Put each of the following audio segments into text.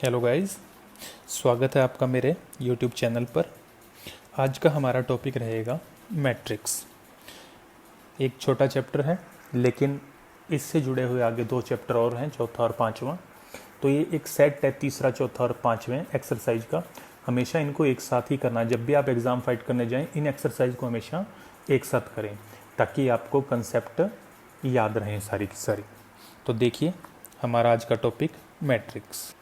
Hello guys, स्वागत है आपका मेरे यूट्यूब चैनल पर। आज का हमारा टॉपिक रहेगा मैट्रिक्स। एक छोटा चैप्टर है, लेकिन इससे जुड़े हुए आगे दो चैप्टर और हैं, चौथा और पांचवा। तो ये एक सेट है, तीसरा, चौथा और पांचवें एक्सरसाइज का। हमेशा इनको एक साथ ही करना। जब भी आप एग्ज़ाम फाइट करने जाएं, इन एक्सरसाइज को हमेशा एक साथ करें, ताकि आपको कंसेप्ट याद रहें सारी की सारी। तो देखिए, हमारा आज का टॉपिक मैट्रिक्स।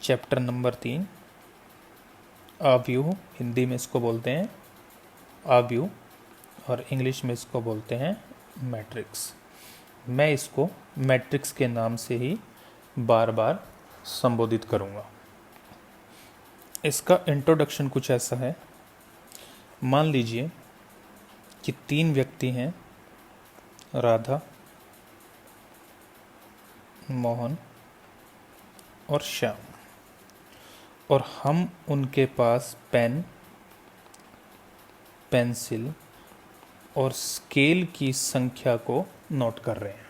चैप्टर नंबर 3, अव्यूह। हिंदी में इसको बोलते हैं अव्यूह और इंग्लिश में इसको बोलते हैं मैट्रिक्स। मैं इसको मैट्रिक्स के नाम से ही बार बार संबोधित करूंगा। इसका इंट्रोडक्शन कुछ ऐसा है। मान लीजिए कि 3 व्यक्ति हैं, राधा, मोहन और श्याम, और हम उनके पास पेन, पेंसिल और स्केल की संख्या को नोट कर रहे हैं।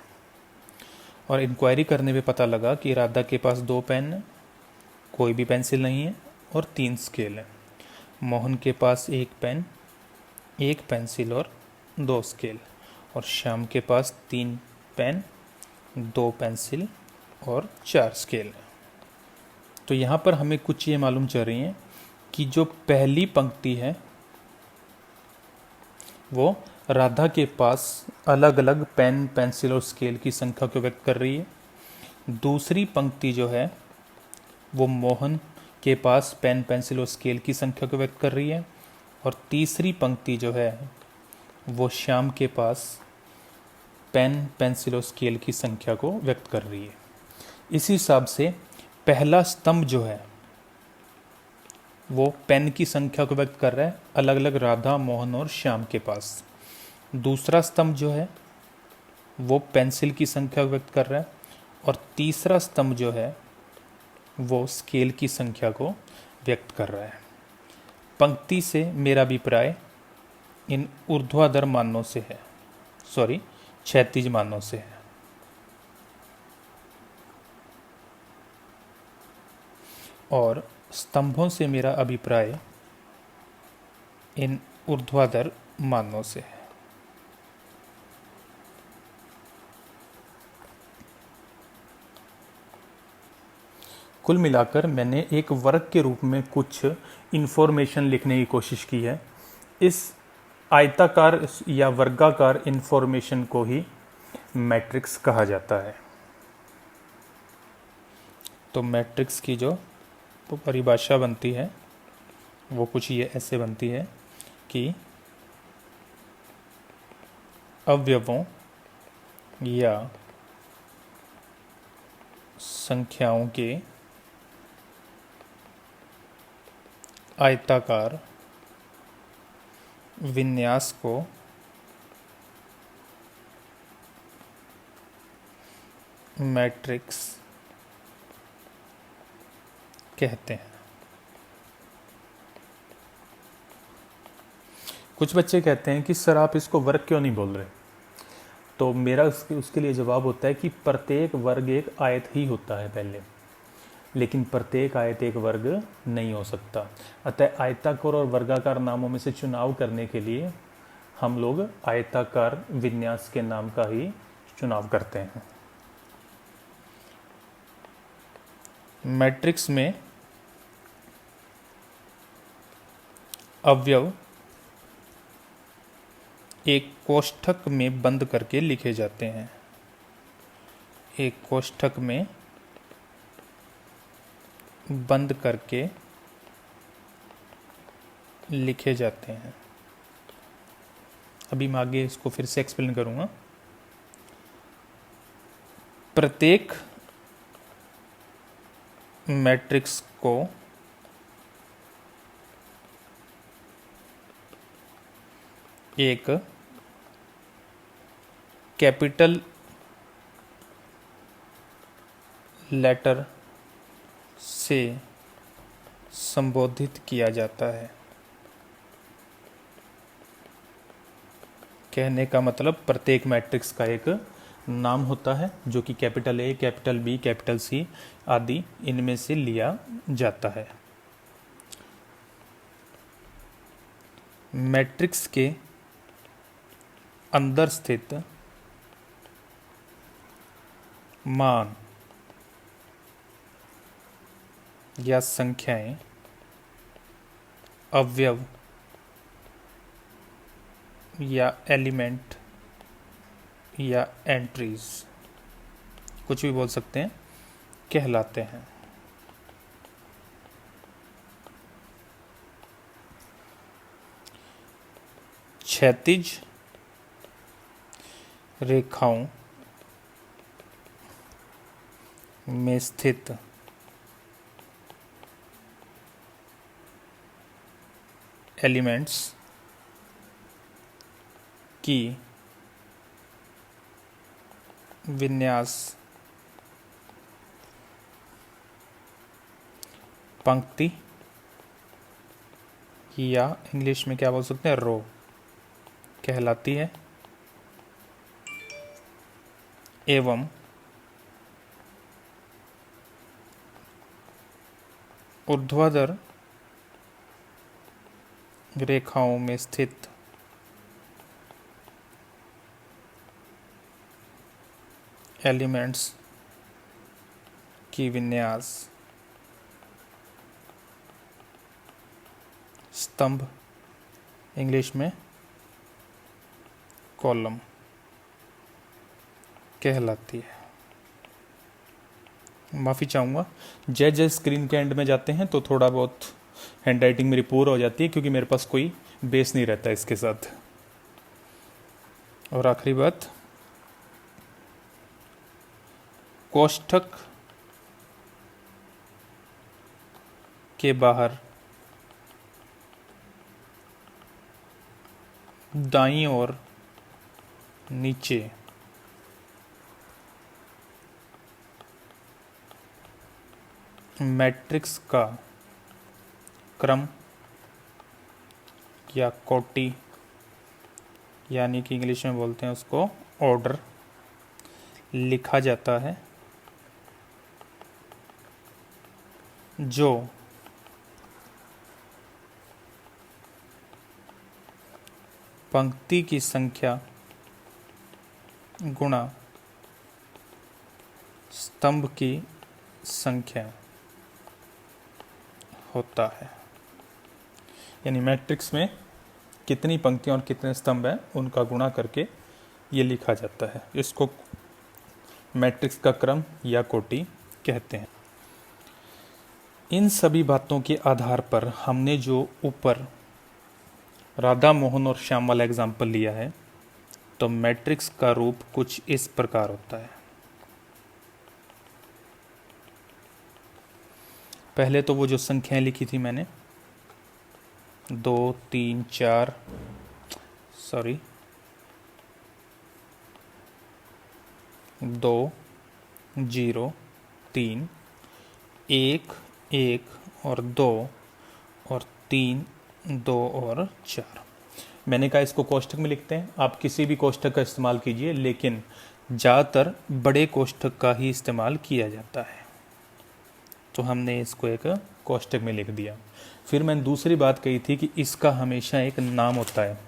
और इंक्वायरी करने पे पता लगा कि राधा के पास 2 पेन है, कोई भी पेंसिल नहीं है, और 3 स्केल है। मोहन के पास 1 पेन, 1 पेंसिल और 2 स्केल, और श्याम के पास 3 पेन, 2 पेंसिल और 4 स्केल है। तो यहाँ पर हमें कुछ ये मालूम चल रही है कि जो पहली पंक्ति है वो राधा के पास अलग अलग पेन, पेंसिल और स्केल की संख्या को व्यक्त कर रही है। दूसरी पंक्ति जो है वो मोहन के पास पेन, पेंसिल और स्केल की संख्या को व्यक्त कर रही है। और तीसरी पंक्ति जो है वो श्याम के पास पेन, पेंसिल और स्केल की संख्या को व्यक्त कर रही है। इसी हिसाब से पहला स्तंभ जो है वो पेन की संख्या को व्यक्त कर रहा है, अलग अलग राधा, मोहन और श्याम के पास। दूसरा स्तंभ जो है वो पेंसिल की संख्या को व्यक्त कर रहा है, और तीसरा स्तंभ जो है वो स्केल की संख्या को व्यक्त कर रहा है। पंक्ति से मेरा अभिप्राय इन ऊर्ध्वाधर मानों से है, क्षैतिज मानों से है। और स्तंभों से मेरा अभिप्राय इन ऊर्ध्वाधर मानों से है। कुल मिलाकर मैंने एक वर्ग के रूप में कुछ इन्फॉर्मेशन लिखने की कोशिश की है। इस आयताकार या वर्गाकार इन्फॉर्मेशन को ही मैट्रिक्स कहा जाता है। तो मैट्रिक्स की जो परिभाषा बनती है वो कुछ ये ऐसे बनती है कि अवयवों या संख्याओं के आयताकार विन्यास को मैट्रिक्स कहते हैं। कुछ बच्चे कहते हैं कि सर आप इसको वर्ग क्यों नहीं बोल रहे? तो मेरा उसके लिए जवाब होता है कि प्रत्येक वर्ग एक आयत ही होता है पहले, लेकिन प्रत्येक आयत एक वर्ग नहीं हो सकता। अतः आयताकार और वर्गाकार नामों में से चुनाव करने के लिए हम लोग आयताकार विन्यास के नाम का ही चुनाव करते हैं। मैट्रिक्स में अवयव एक कोष्ठक में बंद करके लिखे जाते हैं। एक कोष्ठक में बंद करके लिखे जाते हैं। अभी मैं आगे इसको फिर से एक्सप्लेन करूंगा। प्रत्येक मैट्रिक्स को एक कैपिटल लेटर से संबोधित किया जाता है। कहने का मतलब प्रत्येक मैट्रिक्स का एक नाम होता है जो कि capital A, capital B, capital C आदि इनमें से लिया जाता है। मैट्रिक्स के अंदर स्थित मान या संख्याएं अवयव या एलिमेंट या एंट्रीज, कुछ भी बोल सकते हैं, कहलाते हैं। क्षैतिज रेखाओं में स्थित एलिमेंट्स की विन्यास पंक्ति या इंग्लिश में क्या बोल सकते हैं, रो कहलाती है। एवं ऊर्ध्वाधर रेखाओं में स्थित एलिमेंट्स की विन्यास स्तंभ, इंग्लिश में कॉलम कहलाती है। माफ़ी चाहूँगा, जैसे स्क्रीन के एंड में जाते हैं तो थोड़ा बहुत हैंडराइटिंग मेरी पूरा हो जाती है, क्योंकि मेरे पास कोई बेस नहीं रहता इसके साथ। और आखिरी बात, कोष्ठक के बाहर दाईं और नीचे मैट्रिक्स का क्रम या कोटि, यानी कि इंग्लिश में बोलते हैं उसको ऑर्डर, लिखा जाता है, जो पंक्ति की संख्या गुणा स्तंभ की संख्या होता है। यानी मैट्रिक्स में कितनी पंक्तियां और कितने स्तंभ हैं उनका गुणा करके ये लिखा जाता है। इसको मैट्रिक्स का क्रम या कोटि कहते हैं। इन सभी बातों के आधार पर हमने जो ऊपर राधा मोहन और श्याम वाला एग्जाम्पल लिया है, तो मैट्रिक्स का रूप कुछ इस प्रकार होता है। पहले तो वो जो संख्याएं लिखी थी मैंने 2 3 4 2 0 3 1 1 और 2 और 3 2 और 4। मैंने कहा इसको कोष्ठक में लिखते हैं, आप किसी भी कोष्ठक का इस्तेमाल कीजिए, लेकिन ज़्यादातर बड़े कोष्ठक का ही इस्तेमाल किया जाता है। तो हमने इसको एक कोष्ठक में लिख दिया। फिर मैंने दूसरी बात कही थी कि इसका हमेशा एक नाम होता है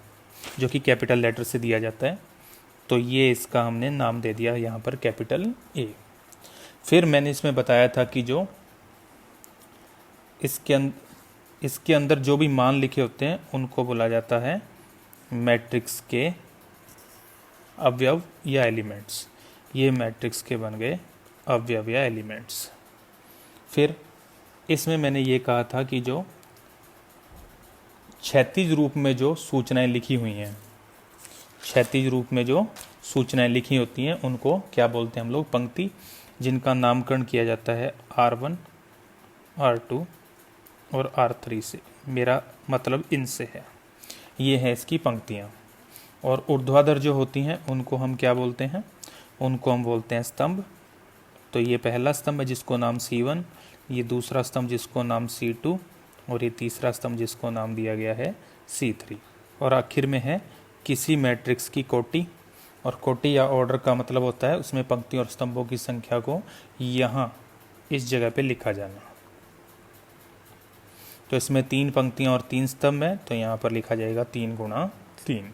जो कि कैपिटल लेटर से दिया जाता है, तो ये इसका हमने नाम दे दिया यहाँ पर कैपिटल ए। फिर मैंने इसमें बताया था कि जो इसके अंदर जो भी मान लिखे होते हैं उनको बोला जाता है मैट्रिक्स के अवयव या एलिमेंट्स। ये मैट्रिक्स के बन गए अवयव या एलिमेंट्स। फिर इसमें मैंने ये कहा था कि जो क्षैतिज रूप में जो सूचनाएं लिखी हुई हैं, क्षैतिज रूप में जो सूचनाएं लिखी होती हैं उनको क्या बोलते हैं हम लोग, पंक्ति, जिनका नामकरण किया जाता है R1 R2 और R3 से। मेरा मतलब इनसे है, ये है इसकी पंक्तियाँ। और ऊर्ध्वाधर जो होती हैं उनको हम क्या बोलते हैं, उनको हम बोलते हैं स्तंभ। तो ये पहला स्तंभ है जिसको नाम C1, ये दूसरा स्तंभ जिसको नाम C2 और ये तीसरा स्तंभ जिसको नाम दिया गया है C3। और आखिर में है किसी मैट्रिक्स की कोटि और कोटि या ऑर्डर का मतलब होता है उसमें पंक्तियों और स्तंभों की संख्या को यहाँ इस जगह पे लिखा जाना। तो इसमें 3 पंक्तियाँ और 3 स्तंभ हैं, तो यहाँ पर लिखा जाएगा 3 गुणा 3।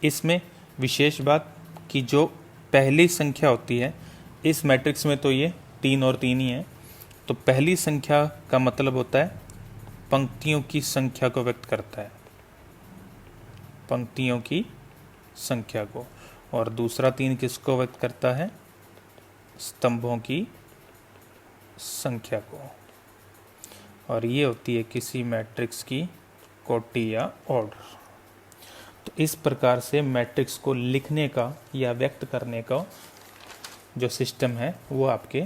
इसमें विशेष बात कि जो पहली संख्या होती है इस मैट्रिक्स में, तो ये 3 और 3 ही है, तो पहली संख्या का मतलब होता है पंक्तियों की संख्या को व्यक्त करता है, पंक्तियों की संख्या को, और दूसरा 3 किसको व्यक्त करता है? स्तंभों की संख्या को। और ये होती है किसी मैट्रिक्स की कोटि या ऑर्डर। तो इस प्रकार से मैट्रिक्स को लिखने का या व्यक्त करने का जो सिस्टम है वो आपके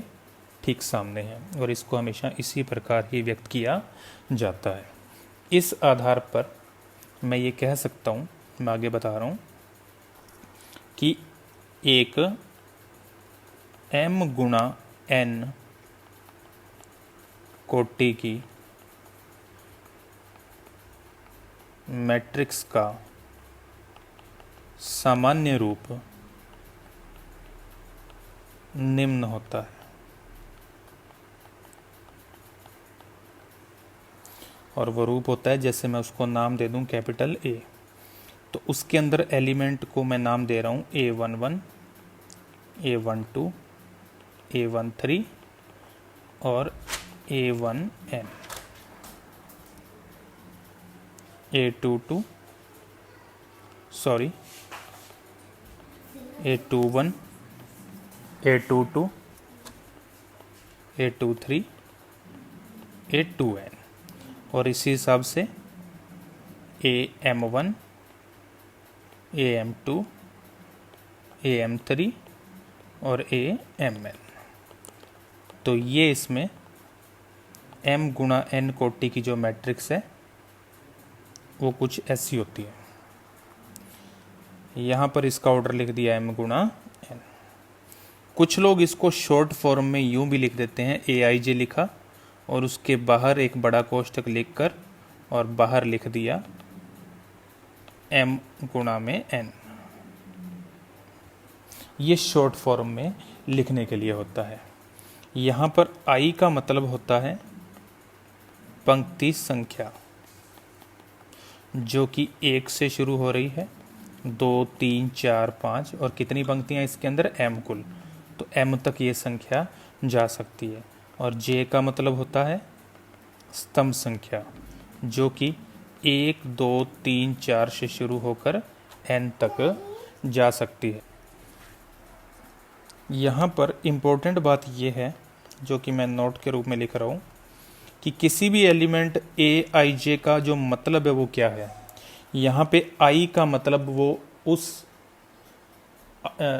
ठीक सामने है, और इसको हमेशा इसी प्रकार ही व्यक्त किया जाता है। इस आधार पर मैं ये कह सकता हूँ, मैं आगे बता रहा हूँ कि एक m गुणा n कोटि की मैट्रिक्स का सामान्य रूप निम्न होता है। और वो रूप होता है, जैसे मैं उसको नाम दे दूं कैपिटल A, तो उसके अंदर एलिमेंट को मैं नाम दे रहा हूं A11, A12, A13 और A1n, A22 sorry A21, A22, A23, A2n, और इसी हिसाब से AM1, AM2, AM3 और AMN। तो ये इसमें m गुणा n कोटि की जो मैट्रिक्स है वो कुछ ऐसी होती है। यहाँ पर इसका ऑर्डर लिख दिया m गुणा n। कुछ लोग इसको शॉर्ट फॉर्म में यूं भी लिख देते हैं, AIJ लिखा और उसके बाहर एक बड़ा कोष्ठक लिखकर और बाहर लिख दिया m गुणा में n। ये शॉर्ट फॉर्म में लिखने के लिए होता है। यहाँ पर I का मतलब होता है पंक्ति संख्या, जो कि 1 से शुरू हो रही है, 2, 3, 4, 5 और कितनी पंक्तियाँ इसके अंदर? m कुल, तो m तक ये संख्या जा सकती है। और J का मतलब होता है स्तंभ संख्या, जो कि 1, 2, 3, 4 से शुरू होकर n तक जा सकती है। यहाँ पर इम्पोर्टेंट बात यह है, जो कि मैं नोट के रूप में लिख रहा हूँ, कि किसी भी एलिमेंट AIJ का जो मतलब है वो क्या है। यहाँ पे I का मतलब वो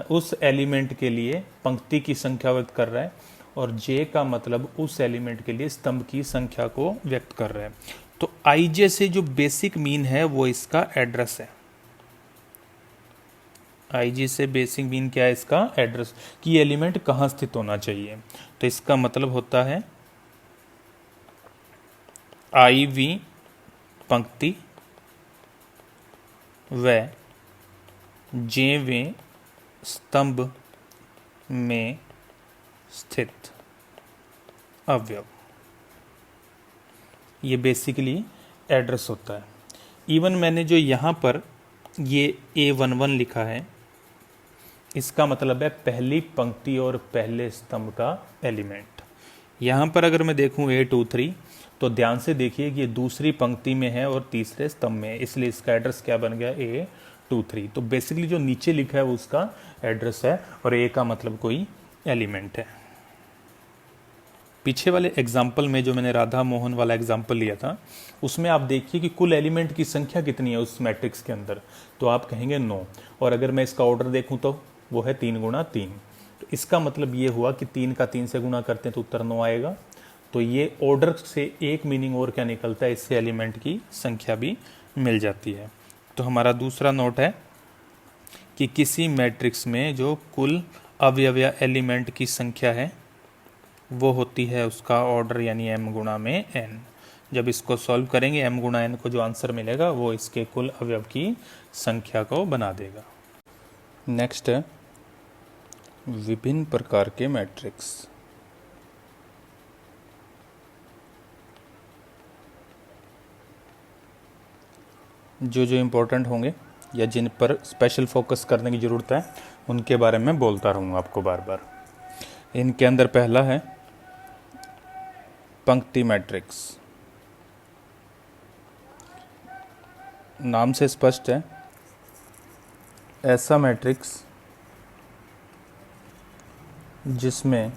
उस एलिमेंट के लिए पंक्ति की संख्या व्यक्त कर रहा है, और J का मतलब उस एलिमेंट के लिए स्तंभ की संख्या को व्यक्त कर रहा है। तो IJ से जो बेसिक मीन है वो इसका एड्रेस है। IG से बेसिक मीन क्या है? इसका एड्रेस, कि एलिमेंट कहाँ स्थित होना चाहिए। तो इसका मतलब होता है IV पंक्ति व Jवें स्तंभ में स्थित अवयव, ये बेसिकली एड्रेस होता है। इवन मैंने जो यहाँ पर ये A11 लिखा है, इसका मतलब है पहली पंक्ति और पहले स्तंभ का एलिमेंट। यहाँ पर अगर मैं देखूँ A23, तो ध्यान से देखिए कि ये दूसरी पंक्ति में है और तीसरे स्तंभ में है, इसलिए इसका एड्रेस क्या बन गया? A23। तो बेसिकली जो नीचे लिखा है वो उसका एड्रेस है, और A का मतलब कोई एलिमेंट है। पीछे वाले एग्जाम्पल में जो मैंने राधा मोहन वाला एग्जाम्पल लिया था, उसमें आप देखिए कि कुल एलिमेंट की संख्या कितनी है उस मैट्रिक्स के अंदर, तो आप कहेंगे 9। और अगर मैं इसका ऑर्डर देखूं तो वो है 3 गुणा 3। तो इसका मतलब ये हुआ कि 3 का 3 से गुणा करते हैं तो उत्तर 9 आएगा। तो ये ऑर्डर से एक मीनिंग और क्या निकलता है, इससे एलिमेंट की संख्या भी मिल जाती है। तो हमारा दूसरा नोट है कि किसी मैट्रिक्स में जो कुल अवयव या एलिमेंट की संख्या है वो होती है उसका ऑर्डर, यानी m गुणा में n। जब इसको सॉल्व करेंगे m गुणा n को जो आंसर मिलेगा वो इसके कुल अवयव की संख्या को बना देगा। नेक्स्ट है विभिन्न प्रकार के मैट्रिक्स। जो जो इम्पोर्टेंट होंगे या जिन पर स्पेशल फोकस करने की ज़रूरत है उनके बारे में बोलता रहूँगा आपको बार बार। इनके अंदर पहला है पंक्ति मैट्रिक्स। नाम से स्पष्ट है, ऐसा मैट्रिक्स जिसमें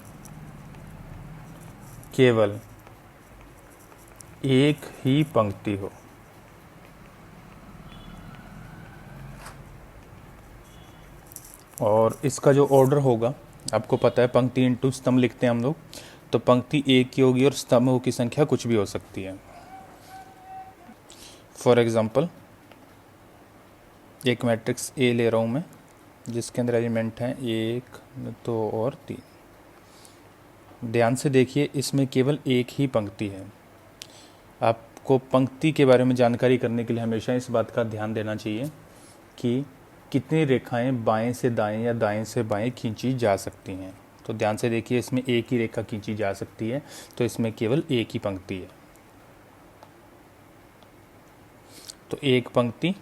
केवल एक ही पंक्ति हो। और इसका जो ऑर्डर होगा आपको पता है, पंक्ति इंटू स्तंभ लिखते हैं हम लोग, तो पंक्ति एक की होगी और स्तंभों की संख्या कुछ भी हो सकती है। फॉर एग्जांपल एक मैट्रिक्स ए ले रहा हूँ मैं, जिसके अंदर एलिमेंट हैं 1, 2 और 3। ध्यान से देखिए, इसमें केवल एक ही पंक्ति है। आपको पंक्ति के बारे में जानकारी करने के लिए हमेशा इस बात का ध्यान देना चाहिए कि कितनी रेखाएं बाएं से दाएं या दाएं से बाएं खींची जा सकती हैं। तो ध्यान से देखिए, इसमें एक ही रेखा खींची जा सकती है, तो इसमें केवल एक ही पंक्ति है। तो एक पंक्ति,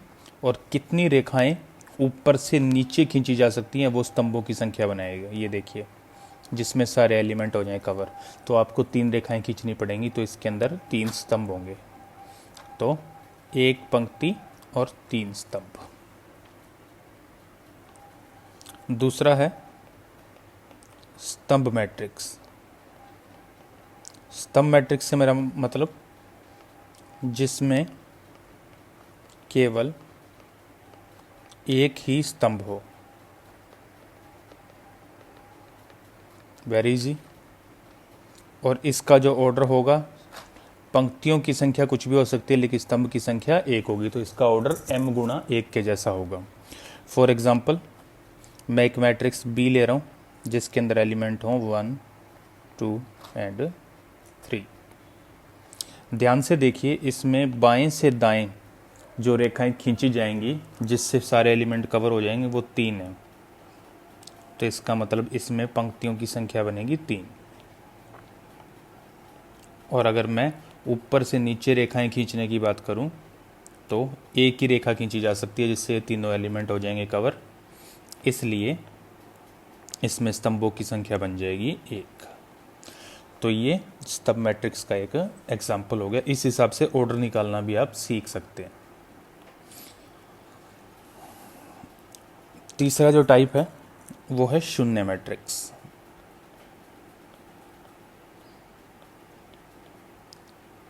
और कितनी रेखाएं ऊपर से नीचे खींची जा सकती हैं वो स्तंभों की संख्या बनाएगा। ये देखिए, जिसमें सारे एलिमेंट हो जाएं कवर, तो आपको 3 रेखाएं खींचनी पड़ेंगी, तो इसके अंदर 3 स्तंभ होंगे। तो एक पंक्ति और 3 स्तंभ। दूसरा है स्तंभ मैट्रिक्स। स्तंभ मैट्रिक्स से मेरा मतलब जिसमें केवल एक ही स्तंभ हो। Very easy. और इसका जो ऑर्डर होगा, पंक्तियों की संख्या कुछ भी हो सकती है लेकिन स्तंभ की संख्या एक होगी, तो इसका ऑर्डर m गुणा 1 के जैसा होगा। फॉर एग्जाम्पल मैं एक मैट्रिक्स B ले रहा हूँ जिसके अंदर एलिमेंट हों 1, 2 एंड 3। ध्यान से देखिए, इसमें बाएं से दाएं जो रेखाएं खींची जाएंगी जिससे सारे एलिमेंट कवर हो जाएंगे वो 3 है। तो इसका मतलब इसमें पंक्तियों की संख्या बनेगी 3। और अगर मैं ऊपर से नीचे रेखाएं खींचने की बात करूं तो एक ही रेखा खींची जा सकती है जिससे तीनों एलिमेंट हो जाएंगे कवर, इसलिए इसमें स्तंभों की संख्या बन जाएगी 1। तो ये स्तंभ मैट्रिक्स का एक एग्जाम्पल हो गया। इस हिसाब से ऑर्डर निकालना भी आप सीख सकते हैं। तीसरा जो टाइप है वो है शून्य मैट्रिक्स।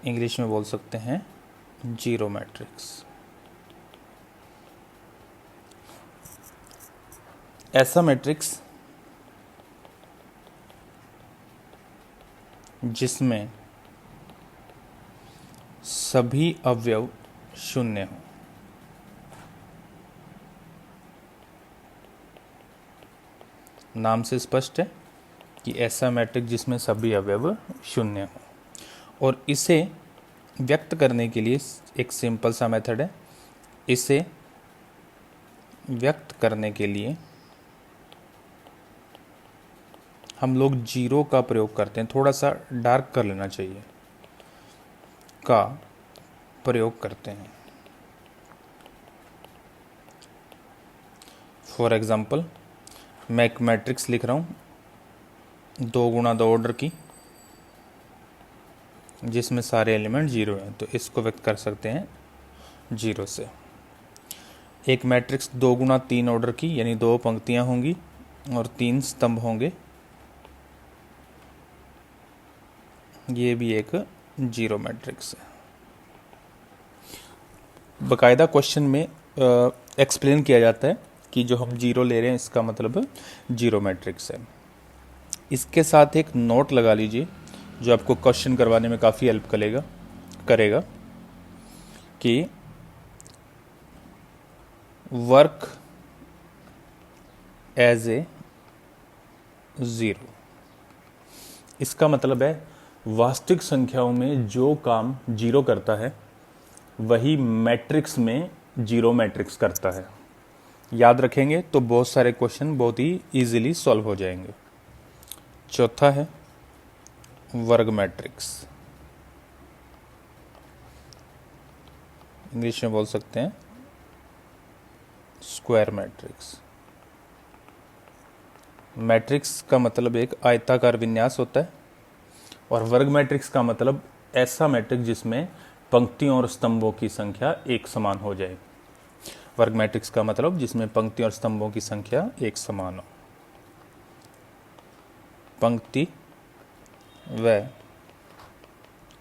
इंग्लिश में बोल सकते हैं जीरो मैट्रिक्स। ऐसा मैट्रिक्स जिसमें सभी अवयव शून्य हो। नाम से स्पष्ट है कि ऐसा मैट्रिक्स जिसमें सभी अवयव शून्य हो। और इसे व्यक्त करने के लिए एक सिंपल सा मेथड है। इसे व्यक्त करने के लिए हम लोग जीरो का प्रयोग करते हैं। थोड़ा सा डार्क कर लेना चाहिए, का प्रयोग करते हैं। फॉर एग्जाम्पल मैं एक मैट्रिक्स लिख रहा हूँ 2 गुणा 2 ऑर्डर की, जिसमें सारे एलिमेंट जीरो हैं, तो इसको व्यक्त कर सकते हैं जीरो से। एक मैट्रिक्स 2 गुणा 3 ऑर्डर की, यानी 2 पंक्तियां होंगी और 3 स्तंभ होंगे, ये भी एक जीरो मैट्रिक्स है। बकायदा क्वेश्चन में एक्सप्लेन किया जाता है कि जो हम जीरो ले रहे हैं इसका मतलब जीरो मैट्रिक्स है। इसके साथ एक नोट लगा लीजिए जो आपको क्वेश्चन करवाने में काफ़ी हेल्प करेगा कि वर्क एज ए ज़ीरो। इसका मतलब है वास्तविक संख्याओं में जो काम जीरो करता है वही मैट्रिक्स में जीरो मैट्रिक्स करता है। याद रखेंगे तो बहुत सारे क्वेश्चन बहुत ही इजीली सॉल्व हो जाएंगे। चौथा है वर्ग मैट्रिक्स, इंग्लिश में बोल सकते हैं स्क्वायर मैट्रिक्स। मैट्रिक्स का मतलब एक आयताकार विन्यास होता है और वर्ग मैट्रिक्स का मतलब ऐसा मैट्रिक्स जिसमें पंक्तियों और स्तंभों की संख्या एक समान हो जाए। वर्ग मैट्रिक्स का मतलब जिसमें पंक्तियों और स्तंभों की संख्या एक समान हो। पंक्ति व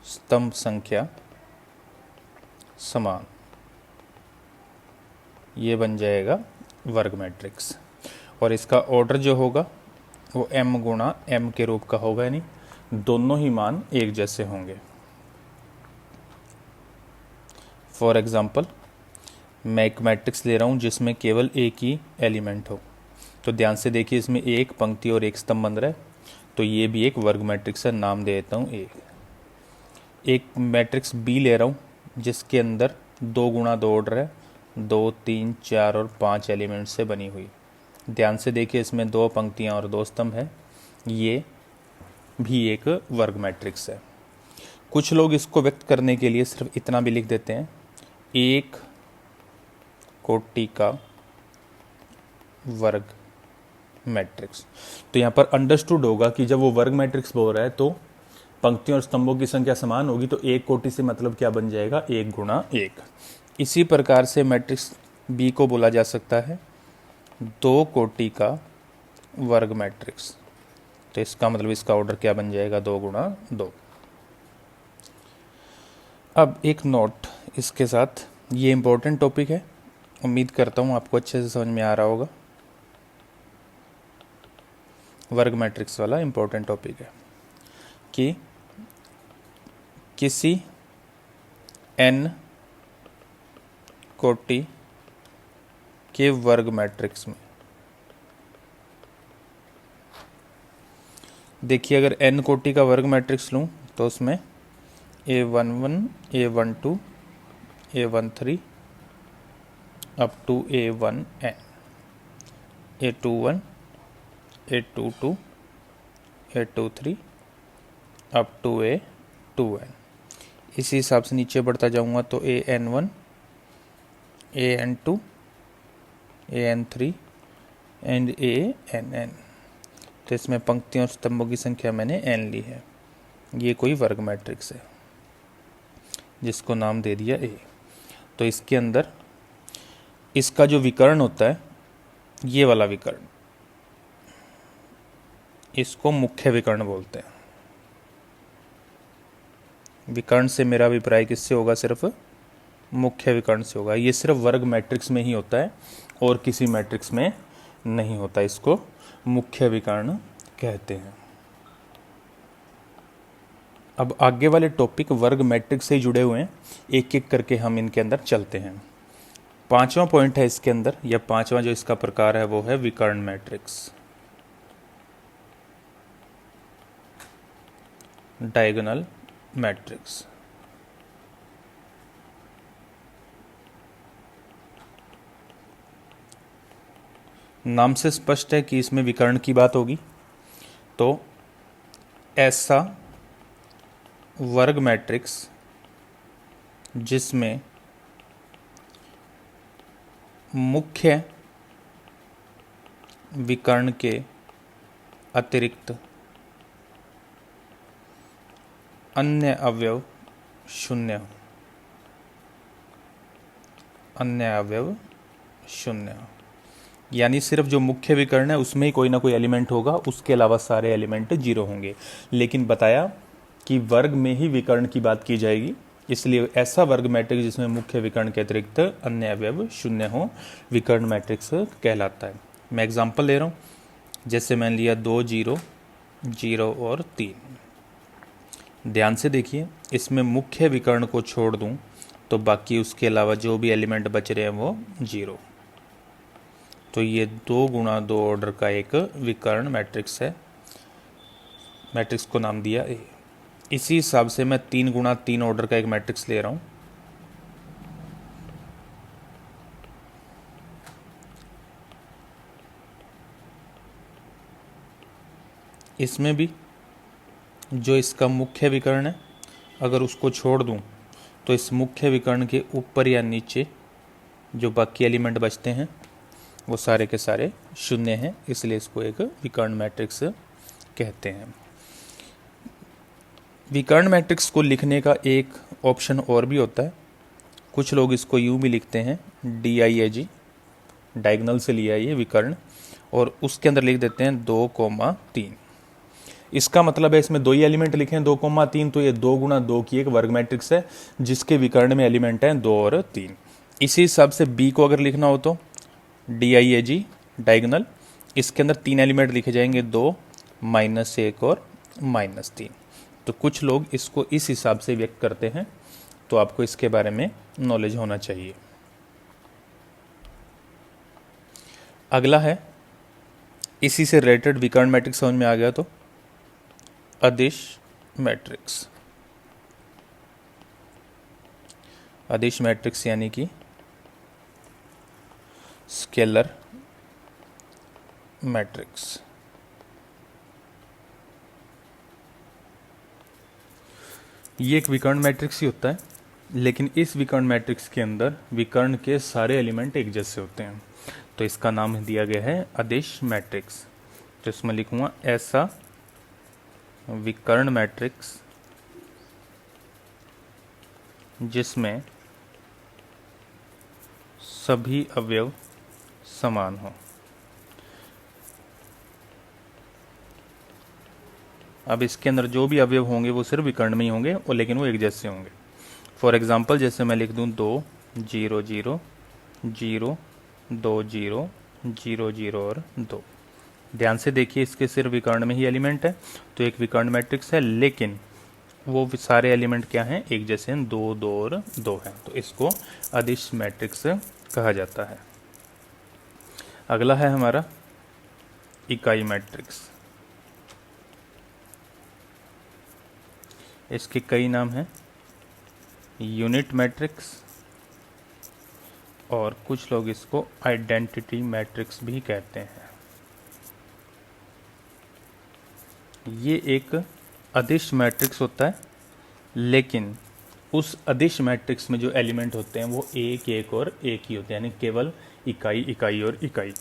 स्तंभ संख्या समान, ये बन जाएगा वर्ग मैट्रिक्स। और इसका ऑर्डर जो होगा वो m गुणा m के रूप का होगा, यानी दोनों ही मान एक जैसे होंगे। फॉर एग्जाम्पल मैं एक मैट्रिक्स ले रहा हूँ जिसमें केवल एक ही एलिमेंट हो, तो ध्यान से देखिए इसमें एक पंक्ति और एक स्तंभ बन रहा है, तो ये भी एक वर्ग मैट्रिक्स है, नाम दे देता हूँ ए। एक मैट्रिक्स बी ले रहा हूँ जिसके अंदर 2 गुणा 2 ऑर्डर है, 2, 3, 4 और 5 एलिमेंट से बनी हुई। ध्यान से देखिए इसमें 2 पंक्तियाँ और 2 स्तंभ है, ये भी एक वर्ग मैट्रिक्स है। कुछ लोग इसको व्यक्त करने के लिए सिर्फ इतना भी लिख देते हैं, एक कोटि का वर्ग मैट्रिक्स। तो यहाँ पर अंडरस्टूड होगा कि जब वो वर्ग मैट्रिक्स बोल रहा है तो पंक्तियों और स्तंभों की संख्या समान होगी, तो एक कोटि से मतलब क्या बन जाएगा, 1 गुणा 1। इसी प्रकार से मैट्रिक्स बी को बोला जा सकता है 2 कोटि का वर्ग मैट्रिक्स, तो इसका मतलब इसका ऑर्डर क्या बन जाएगा, 2 गुणा 2। अब एक नोट इसके साथ, ये इंपॉर्टेंट टॉपिक है, उम्मीद करता हूँ आपको अच्छे से समझ में आ रहा होगा। वर्ग मैट्रिक्स वाला इंपॉर्टेंट टॉपिक है कि किसी n कोटि के वर्ग मैट्रिक्स में, देखिए अगर n कोटि का वर्ग मैट्रिक्स लूँ तो उसमें A11, A12, A13 up to A1n, A21, A22, A23 up to A2n। इसी हिसाब से नीचे बढ़ता जाऊंगा तो AN1, AN2, AN3 and ANn। तो इसमें पंक्तियों और स्तंभों की संख्या मैंने n ली है। ये कोई वर्ग मैट्रिक्स है जिसको नाम दे दिया A। तो इसके अंदर इसका जो विकर्ण होता है, ये वाला विकर्ण, इसको मुख्य विकर्ण बोलते हैं। विकर्ण से मेरा अभिप्राय किससे होगा, सिर्फ मुख्य विकर्ण से होगा। ये सिर्फ वर्ग मैट्रिक्स में ही होता है और किसी मैट्रिक्स में नहीं होता, इसको मुख्य विकर्ण कहते हैं। अब आगे वाले टॉपिक वर्ग मैट्रिक्स से जुड़े हुए हैं, एक एक करके हम इनके अंदर चलते हैं। 5वां पॉइंट है इसके अंदर, या 5वां जो इसका प्रकार है वो है विकर्ण मैट्रिक्स, डायगोनल मैट्रिक्स। नाम से स्पष्ट है कि इसमें विकर्ण की बात होगी। तो ऐसा वर्ग मैट्रिक्स जिसमें मुख्य विकर्ण के अतिरिक्त अन्य अवयव शून्य हो, अन्य अवयव शून्य हो, यानी सिर्फ जो मुख्य विकर्ण है उसमें ही कोई ना कोई एलिमेंट होगा, उसके अलावा सारे एलिमेंट जीरो होंगे। लेकिन बताया कि वर्ग में ही विकर्ण की बात की जाएगी, इसलिए ऐसा वर्ग मैट्रिक्स जिसमें मुख्य विकर्ण के अतिरिक्त अन्य अवयव शून्य हो विकर्ण मैट्रिक्स कहलाता है। मैं एग्जांपल ले रहा हूँ, जैसे मैंने लिया 2, 0, 0 और 3। ध्यान से देखिए, इसमें मुख्य विकर्ण को छोड़ दूं तो बाकी उसके अलावा जो भी एलिमेंट बच रहे हैं वो 0। तो ये 2 गुणा 2 ऑर्डर का एक विकर्ण मैट्रिक्स है, मैट्रिक्स को नाम दिया ए। इसी हिसाब से मैं 3 गुणा 3 ऑर्डर का एक मैट्रिक्स ले रहा हूँ, इसमें भी जो इसका मुख्य विकर्ण है, अगर उसको छोड़ दूं तो इस मुख्य विकर्ण के ऊपर या नीचे जो बाकी एलिमेंट बचते हैं वो सारे के सारे शून्य हैं, इसलिए इसको एक विकर्ण मैट्रिक्स कहते हैं। विकर्ण मैट्रिक्स को लिखने का एक ऑप्शन और भी होता है। कुछ लोग इसको यूं भी लिखते हैं, DIAG, डायगोनल से लिया ये विकर्ण, और उसके अंदर लिख देते हैं 2,3। इसका मतलब है इसमें दो ही एलिमेंट लिखे हैं 2,3, तो ये 2 गुणा 2 की एक वर्ग मैट्रिक्स है जिसके विकर्ण में एलिमेंट हैं 2 और 3। इसी हिसाब से बी को अगर लिखना हो तो DIAG, डायगोनल, इसके अंदर 3 एलिमेंट लिखे जाएंगे, 2, -1 और -3। तो कुछ लोग इसको इस हिसाब से व्यक्त करते हैं, तो आपको इसके बारे में नॉलेज होना चाहिए। अगला है, इसी से रिलेटेड विकर्ण मैट्रिक्स समझ में आ गया तो अदिश मैट्रिक्स। अदिश मैट्रिक्स यानी कि स्केलर मैट्रिक्स। ये एक विकर्ण मैट्रिक्स ही होता है, लेकिन इस विकर्ण मैट्रिक्स के अंदर विकर्ण के सारे एलिमेंट एक जैसे होते हैं, तो इसका नाम दिया गया है अदिश मैट्रिक्स। तो इसमें लिखूंगा ऐसा विकर्ण मैट्रिक्स जिसमें सभी अवयव समान हो। अब इसके अंदर जो भी अवयव होंगे वो सिर्फ विकर्ण में ही होंगे, और लेकिन वो एक जैसे होंगे। फॉर एग्जाम्पल जैसे मैं लिख दूं 2, 0, 0, 0, 2, 0, 0, 0 और 2। ध्यान से देखिए, इसके सिर्फ विकर्ण में ही एलिमेंट है, तो एक विकर्ण मैट्रिक्स है, लेकिन वो सारे एलिमेंट क्या हैं, एक जैसे हैं, 2, 2 और 2 हैं, तो इसको अदिश मैट्रिक्स कहा जाता है। अगला है हमारा इकाई मैट्रिक्स। इसके कई नाम हैं, यूनिट मैट्रिक्स, और कुछ लोग इसको आइडेंटिटी मैट्रिक्स भी कहते हैं। ये एक अदिश मैट्रिक्स होता है, लेकिन उस अदिश मैट्रिक्स में जो एलिमेंट होते हैं वो एक, एक और एक ही होते हैं, यानी केवल इकाई, इकाई और इकाई,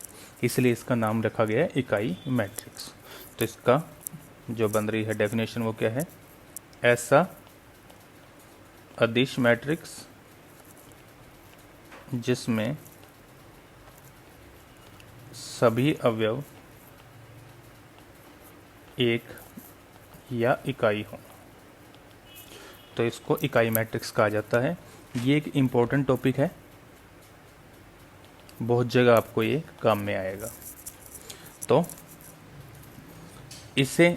इसलिए इसका नाम रखा गया है इकाई मैट्रिक्स। तो इसका जो बन रही है डेफिनेशन वो क्या है, ऐसा अदिश मैट्रिक्स जिसमें सभी अवयव एक या इकाई हो, तो इसको इकाई मैट्रिक्स कहा जाता है। ये एक इम्पोर्टेंट टॉपिक है, बहुत जगह आपको ये काम में आएगा। तो इसे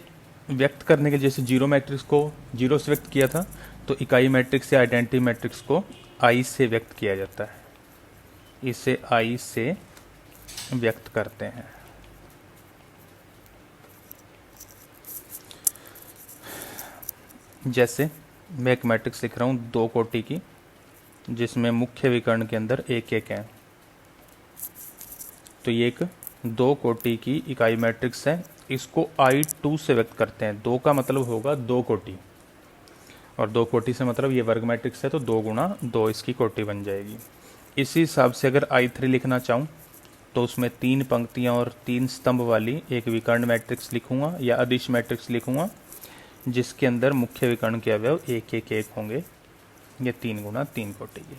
व्यक्त करने के, जैसे जीरो मैट्रिक्स को जीरो से व्यक्त किया था, तो इकाई मैट्रिक्स या आइडेंटिटी मैट्रिक्स को आई से व्यक्त किया जाता है। इसे आई से व्यक्त करते हैं। जैसे मैं एक मैट्रिक्स लिख रहा हूँ 2 कोटि की, जिसमें मुख्य विकर्ण के अंदर एक एक है, तो ये एक 2 कोटि की इकाई मैट्रिक्स है। इसको I2 से व्यक्त करते हैं। 2 का मतलब होगा 2 कोटि, और 2 कोटि से मतलब ये वर्ग मैट्रिक्स है, तो 2 गुणा 2 इसकी कोटि बन जाएगी। इसी हिसाब से अगर I3 लिखना चाहूँ तो उसमें 3 पंक्तियाँ और 3 स्तंभ वाली एक विकर्ण मैट्रिक्स लिखूंगा या अदिश मैट्रिक्स लिखूंगा, जिसके अंदर मुख्य विकर्ण के अवयव एक एक एक होंगे, ये 3 गुणा 3 कोटि की।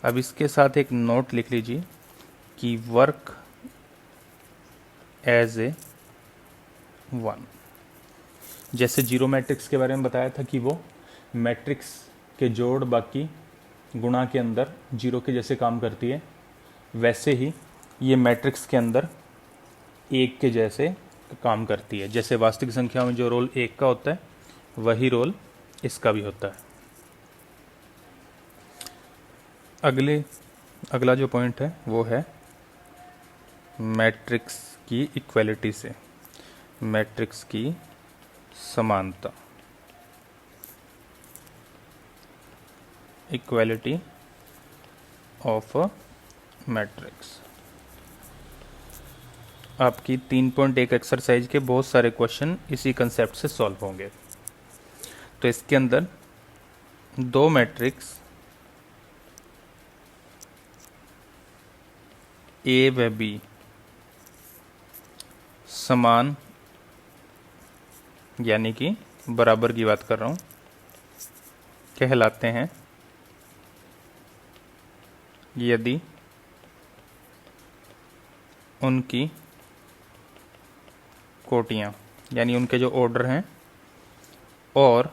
अब इसके साथ एक नोट लिख लीजिए कि वर्क एज ए 1। जैसे जीरो मैट्रिक्स के बारे में बताया था कि वो मैट्रिक्स के जोड़ बाकी गुणा के अंदर जीरो के जैसे काम करती है, वैसे ही ये मैट्रिक्स के अंदर एक के जैसे काम करती है। जैसे वास्तविक संख्या में जो रोल एक का होता है, वही रोल इसका भी होता है। अगला जो पॉइंट है वो है मैट्रिक्स की इक्वलिटी से, मैट्रिक्स की समानता, इक्वलिटी ऑफ अ मैट्रिक्स। आपकी 3.1 एक्सरसाइज के बहुत सारे क्वेश्चन इसी कंसेप्ट से सॉल्व होंगे। तो इसके अंदर दो मैट्रिक्स ए व बी समान यानी कि बराबर की बात कर रहा हूँ कहलाते हैं यदि उनकी कोटियाँ यानी उनके जो ऑर्डर हैं और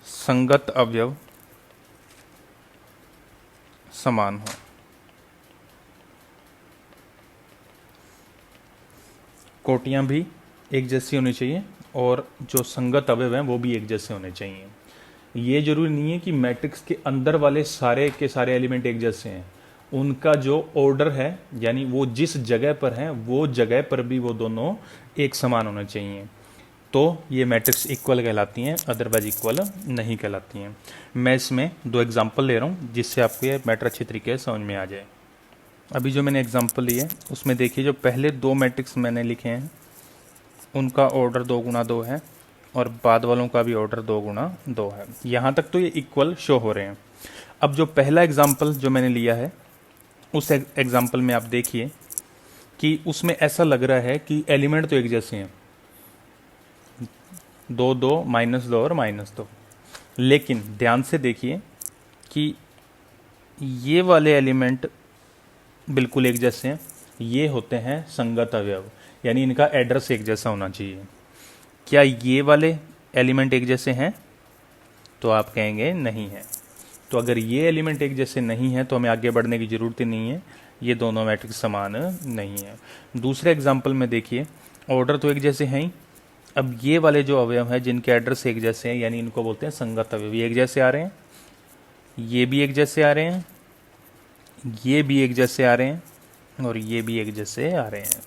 संगत अवयव समान हो। कोटियाँ भी एक जैसी होनी चाहिए और जो संगत अवयव हैं वो भी एक जैसे होने चाहिए। ये जरूरी नहीं है कि मैट्रिक्स के अंदर वाले सारे के सारे एलिमेंट एक जैसे हैं, उनका जो ऑर्डर है यानी वो जिस जगह पर हैं वो जगह पर भी वो दोनों एक समान होने चाहिए, तो ये मैट्रिक्स इक्वल कहलाती हैं, अदरवाइज इक्वल नहीं कहलाती हैं। मैं इसमें दो एग्जांपल ले रहा हूँ जिससे आपको ये मैटर अच्छी तरीके से समझ में आ जाए। अभी जो मैंने एग्जांपल लिए उसमें देखिए जो पहले दो मैट्रिक्स मैंने लिखे हैं उनका ऑर्डर 2 गुणा 2 है और बाद वालों का भी ऑर्डर 2 गुणा 2 है। यहाँ तक तो ये इक्वल शो हो रहे हैं। अब जो पहला एग्जाम्पल जो मैंने लिया है उस एग्जाम्पल में आप देखिए कि उसमें ऐसा लग रहा है कि एलिमेंट तो एक जैसे हैं, 2 2 -2 और -2, लेकिन ध्यान से देखिए कि ये वाले एलिमेंट बिल्कुल एक जैसे हैं, ये होते हैं संगत अवयव यानी इनका एड्रेस एक जैसा होना चाहिए। क्या ये वाले एलिमेंट एक जैसे हैं? तो आप कहेंगे नहीं है। तो अगर ये एलिमेंट एक जैसे नहीं है तो हमें आगे बढ़ने की ज़रूरत ही नहीं है, ये दोनों मैट्रिक्स समान नहीं है। दूसरे एग्जाम्पल में देखिए ऑर्डर तो एक जैसे हैं ही, अब ये वाले जो अवयव हैं जिनके एड्रेस एक जैसे हैं यानी इनको बोलते हैं संगत अवयव, ये एक जैसे आ रहे हैं, ये भी एक जैसे आ रहे हैं, ये भी एक जैसे आ रहे हैं और ये भी एक जैसे आ रहे हैं,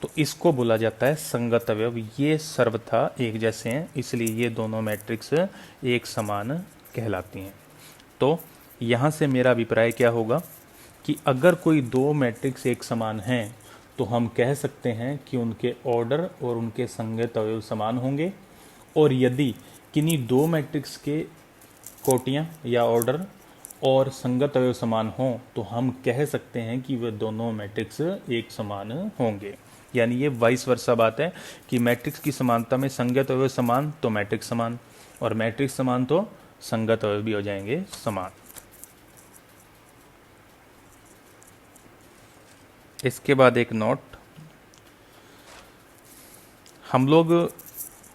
तो इसको बोला जाता है संगत अवयव। ये सर्वथा एक जैसे हैं इसलिए ये दोनों मैट्रिक्स एक समान कहलाती हैं। तो यहाँ से मेरा अभिप्राय क्या होगा कि अगर कोई दो मैट्रिक्स एक समान हैं तो हम कह सकते हैं कि उनके ऑर्डर और उनके संगत अवयव समान होंगे, और यदि किन्हीं दो मैट्रिक्स के कोटियाँ या ऑर्डर और संगत अवयव समान हों तो हम कह सकते हैं कि वे दोनों मैट्रिक्स एक समान होंगे। यानी ये वाइस वर्सा बात है कि मैट्रिक्स की समानता में संगत अवयव समान तो मैट्रिक्स समान, और मैट्रिक्स समान तो संगत अवयव भी हो जाएंगे समान। इसके बाद एक नोट, हम लोग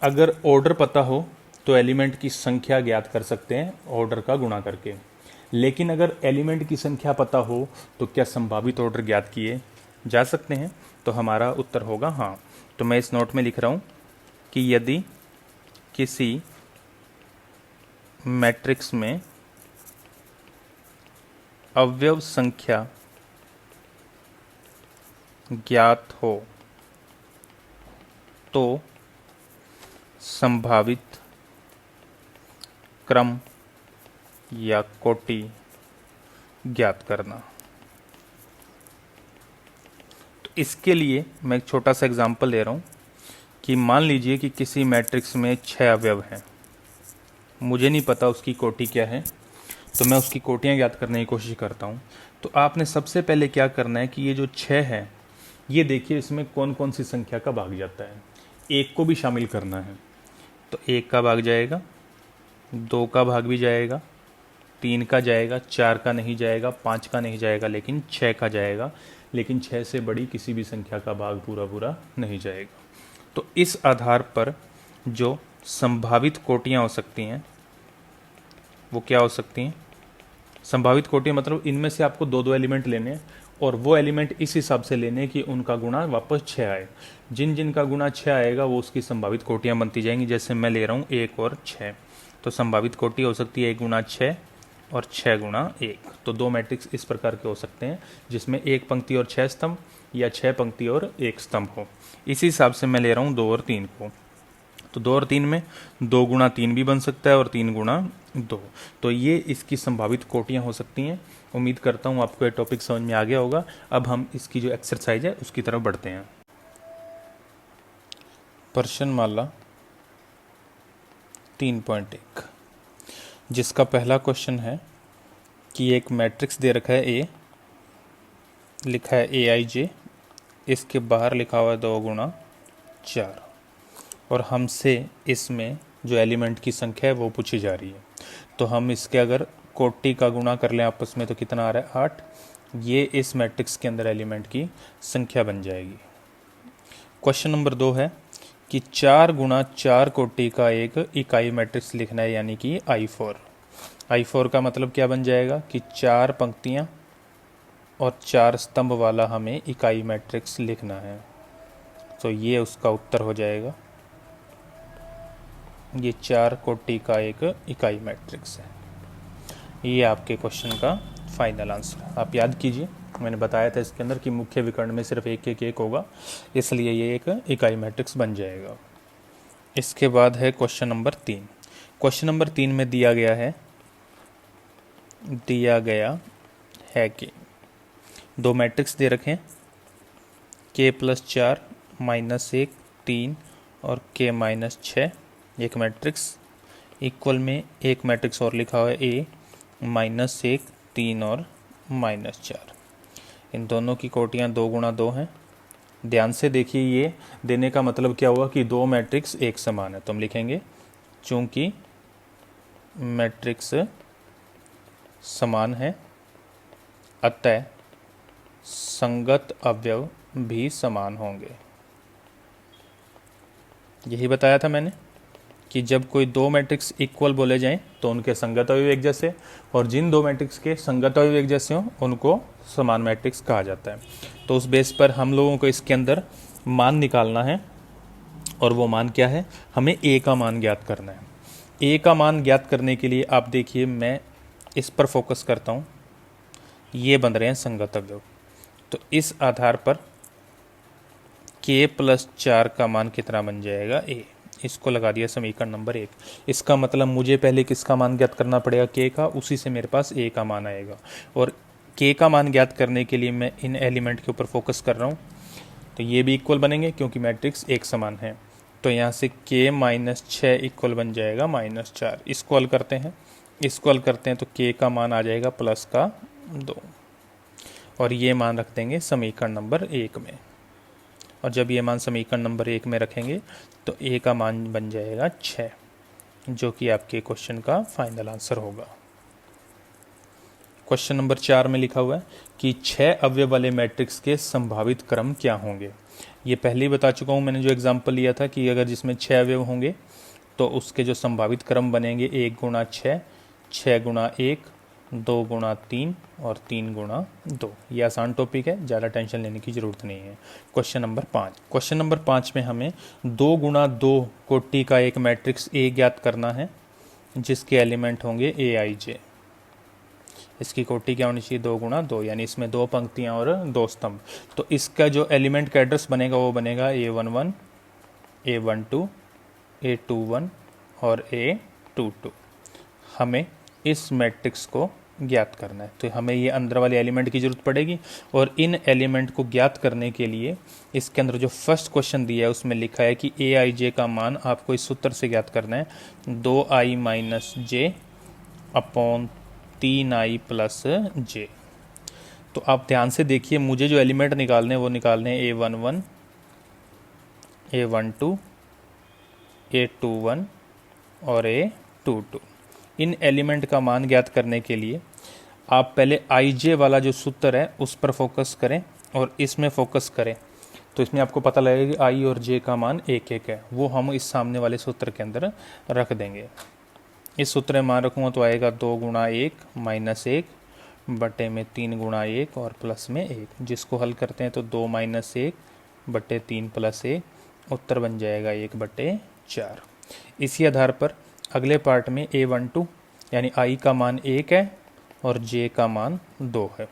अगर ऑर्डर पता हो तो एलिमेंट की संख्या ज्ञात कर सकते हैं ऑर्डर का गुणा करके, लेकिन अगर एलिमेंट की संख्या पता हो तो क्या संभावित ऑर्डर ज्ञात किए जा सकते हैं? तो हमारा उत्तर होगा हाँ। तो मैं इस नोट में लिख रहा हूं कि यदि किसी मैट्रिक्स में अवयव संख्या ज्ञात हो तो संभावित क्रम या कोटि ज्ञात करना। तो इसके लिए मैं एक छोटा सा एग्जांपल ले रहा हूं कि मान लीजिए कि किसी मैट्रिक्स में 6 अवयव हैं, मुझे नहीं पता उसकी कोटि क्या है, तो मैं उसकी कोटियाँ ज्ञात करने की कोशिश करता हूँ। तो आपने सबसे पहले क्या करना है कि ये जो 6 है ये देखिए इसमें कौन कौन सी संख्या का भाग जाता है, एक को भी शामिल करना है। तो 1 का भाग जाएगा, 2 का भाग भी जाएगा, 3 का जाएगा, 4 का नहीं जाएगा, 5 का नहीं जाएगा, लेकिन 6 का जाएगा, लेकिन 6 से बड़ी किसी भी संख्या का भाग पूरा पूरा नहीं जाएगा। तो इस आधार पर जो संभावित कोटियाँ हो सकती हैं वो क्या हो सकती हैं? संभावित कोटियाँ मतलब इनमें से आपको 2 2 एलिमेंट लेने हैं और वो एलिमेंट इस हिसाब से लेने कि उनका गुणा वापस 6 आए। जिन जिन का गुणा 6 आएगा वो उसकी संभावित कोटियाँ बनती जाएंगी। जैसे मैं ले रहा हूँ 1 और 6, तो संभावित कोटि हो सकती है 1 गुणा 6 और 6 गुणा 1। तो 2 मैट्रिक्स इस प्रकार के हो सकते हैं जिसमें 1 पंक्ति और 6 स्तंभ या 6 पंक्ति और 1 स्तंभ हो। इसी हिसाब से मैं ले रहा हूँ 2 और 3 को। तो 2 और 3 में 2 गुणा 3 भी बन सकता है और 3 गुणा 2। तो ये इसकी संभावित कोटियाँ हो सकती हैं। उम्मीद करता हूँ आपको ये टॉपिक समझ में आ गया होगा। अब हम इसकी जो एक्सरसाइज है उसकी तरफ बढ़ते हैं। प्रश्नमाला 3.1, जिसका पहला क्वेश्चन है कि एक मैट्रिक्स दे रखा है ए, लिखा है ए आई जे, इसके बाहर लिखा हुआ है 2 गुणा 4 और हमसे इसमें जो एलिमेंट की संख्या है वो पूछी जा रही है। तो हम इसके अगर कोटि का गुणा कर लें आपस में तो कितना आ रहा है 8, ये इस मैट्रिक्स के अंदर एलिमेंट की संख्या बन जाएगी। क्वेश्चन नंबर 2 है कि 4 गुणा 4 कोटि का एक इकाई मैट्रिक्स लिखना है, यानी कि I4 का मतलब क्या बन जाएगा कि 4 पंक्तियां और 4 स्तंभ वाला हमें इकाई मैट्रिक्स लिखना है। तो ये उसका उत्तर हो जाएगा, ये 4 कोटि का एक इकाई मैट्रिक्स है। ये आपके क्वेश्चन का फाइनल आंसर। आप याद कीजिए, मैंने बताया था इसके अंदर कि मुख्य विकर्ण में सिर्फ एक होगा, इसलिए ये एक इकाई मैट्रिक्स बन जाएगा। इसके बाद है क्वेश्चन नंबर 3। क्वेश्चन नंबर 3 में दिया गया है कि 2 मैट्रिक्स दे रखे हैं K+4 -1 3 और K-6, एक मैट्रिक्स इक्वल में एक मैट्रिक्स और लिखा हुआ है A -1 3 और -4। इन दोनों की कोटियाँ 2 गुणा 2 हैं। ध्यान से देखिए, ये देने का मतलब क्या हुआ कि 2 मैट्रिक्स एक समान है। तो हम लिखेंगे चूंकि मैट्रिक्स समान है अतः संगत अवयव भी समान होंगे। यही बताया था मैंने कि जब कोई 2 मैट्रिक्स इक्वल बोले जाएं तो उनके संगत अवयव एक जैसे, और जिन 2 मैट्रिक्स के संगत अवयव एक जैसे हों उनको समान मैट्रिक्स कहा जाता है। तो उस बेस पर हम लोगों को इसके अंदर मान निकालना है, और वो मान क्या है, हमें ए का मान ज्ञात करना है। ए का मान ज्ञात करने के लिए आप देखिए, मैं इस पर फोकस करता हूँ, ये बन रहे हैं संगत अवयव। तो इस आधार पर K+4 का मान कितना बन जाएगा ए, इसको लगा दिया समीकरण नंबर 1। इसका मतलब मुझे पहले किसका मान ज्ञात करना पड़ेगा, K का, उसी से मेरे पास A का मान आएगा। और K का मान ज्ञात करने के लिए मैं इन एलिमेंट के ऊपर फोकस कर रहा हूँ, तो ये भी इक्वल बनेंगे क्योंकि मैट्रिक्स एक समान है। तो यहाँ से K-6 इक्वल बन जाएगा -4। इसको हल करते हैं तो K का मान आ जाएगा +2, और ये मान रख देंगे समीकरण नंबर 1 में। और जब ये मान समीकरण नंबर 1 में रखेंगे तो A का मान बन जाएगा 6, जो कि आपके क्वेश्चन का फाइनल आंसर होगा। क्वेश्चन नंबर 4 में लिखा हुआ है कि 6 अवयव वाले मैट्रिक्स के संभावित क्रम क्या होंगे। ये पहले ही बता चुका हूँ मैंने, जो एग्जाम्पल लिया था कि अगर जिसमें 6 अवयव होंगे तो उसके जो संभावित क्रम बनेंगे 1 गुणा 6, 6 गुणा 1, 2 गुणा 3 और 3 गुणा 2। ये आसान टॉपिक है, ज़्यादा टेंशन लेने की ज़रूरत नहीं है। क्वेश्चन नंबर 5 में हमें 2 गुणा 2 कोटि का एक मैट्रिक्स ए ज्ञात करना है, जिसके एलिमेंट होंगे ए आई जे। इसकी कोटि क्या होनी चाहिए, 2 गुणा 2, यानी इसमें 2 पंक्तियां और 2 स्तंभ। तो इसका जो एलिमेंट का एड्रेस बनेगा वो बनेगा A11, A12, A21 और A22। हमें इस मैट्रिक्स को ज्ञात करना है, तो हमें ये अंदर वाले एलिमेंट की जरूरत पड़ेगी। और इन एलिमेंट को ज्ञात करने के लिए इसके अंदर जो फर्स्ट क्वेश्चन दिया है उसमें लिखा है कि ए आई जे का मान आपको इस सूत्र से ज्ञात करना है, 2i - j upon 3i + j। तो आप ध्यान से देखिए, मुझे जो एलिमेंट निकालने हैं वो निकालने हैं A11, A12, A21 और A22। इन एलिमेंट का मान ज्ञात करने के लिए आप पहले आई जे वाला जो सूत्र है उस पर फोकस करें और इसमें फोकस करें, तो इसमें आपको पता लगेगा कि आई और जे का मान 1 है। वो हम इस सामने वाले सूत्र के अंदर रख देंगे। इस सूत्र में मान रखूँगा तो आएगा 2 गुणा 1 - 1 बटे में 3 गुणा 1 और प्लस में 1। जिसको हल करते हैं तो 2 - 1 बटे 3 + 1, उत्तर बन जाएगा 1/4। इसी आधार पर अगले पार्ट में A12 यानी आई का मान 1 है और जे का मान 2 है।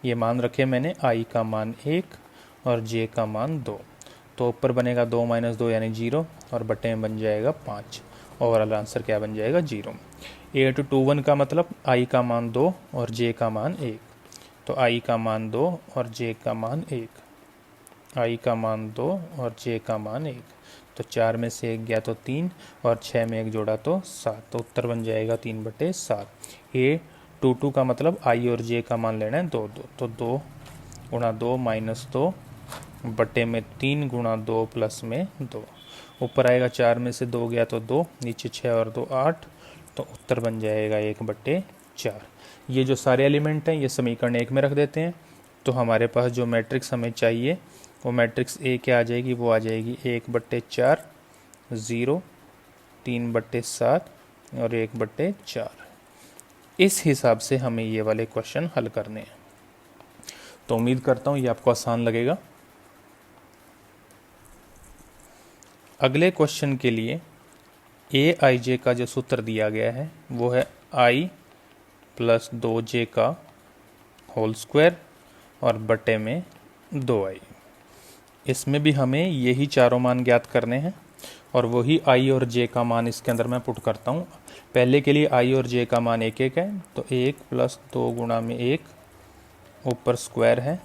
ये मान रखे मैंने, आई का मान 1 और जे का मान 2। तो ऊपर बनेगा 2 - 2 यानी 0 और बटे में बन जाएगा 5। ओवरऑल आंसर क्या बन जाएगा, 0। A21 का मतलब आई का मान 2 और जे का मान 1। तो आई का मान 2 और जे का मान 1, आई का मान 2 और जे का मान 1। तो 4 में से 1 गया तो 3 और 6 में 1 जोड़ा तो 7, तो उत्तर बन जाएगा 3/7। ए 2 का मतलब आई और जे का मान लेना है 2 2, तो 2 गुणा 2 माइनस 2 बटे में 3 गुणा 2 प्लस में 2। ऊपर आएगा 4 में से 2 गया तो 2, नीचे 6 और 2 8, तो उत्तर बन जाएगा 1/4। ये जो सारे एलिमेंट हैं ये समीकरण 1 में रख देते हैं, तो हमारे पास जो मैट्रिक्स हमें चाहिए वो मैट्रिक्स ए क्या आ जाएगी, वो आ जाएगी 1/4 0 3/7 और 1/4। इस हिसाब से हमें ये वाले क्वेश्चन हल करने हैं। तो उम्मीद करता हूँ ये आपको आसान लगेगा। अगले क्वेश्चन के लिए ए आई जे का जो सूत्र दिया गया है वो है आई प्लस 2j का होल स्क्वायर और बटे में 2i। इसमें भी हमें यही चारों मान ज्ञात करने हैं और वही आई और जे का मान इसके अंदर मैं पुट करता हूँ। पहले के लिए आई और जे का मान 1 है, तो 1 प्लस 2 गुणा में 1 ऊपर स्क्वायर है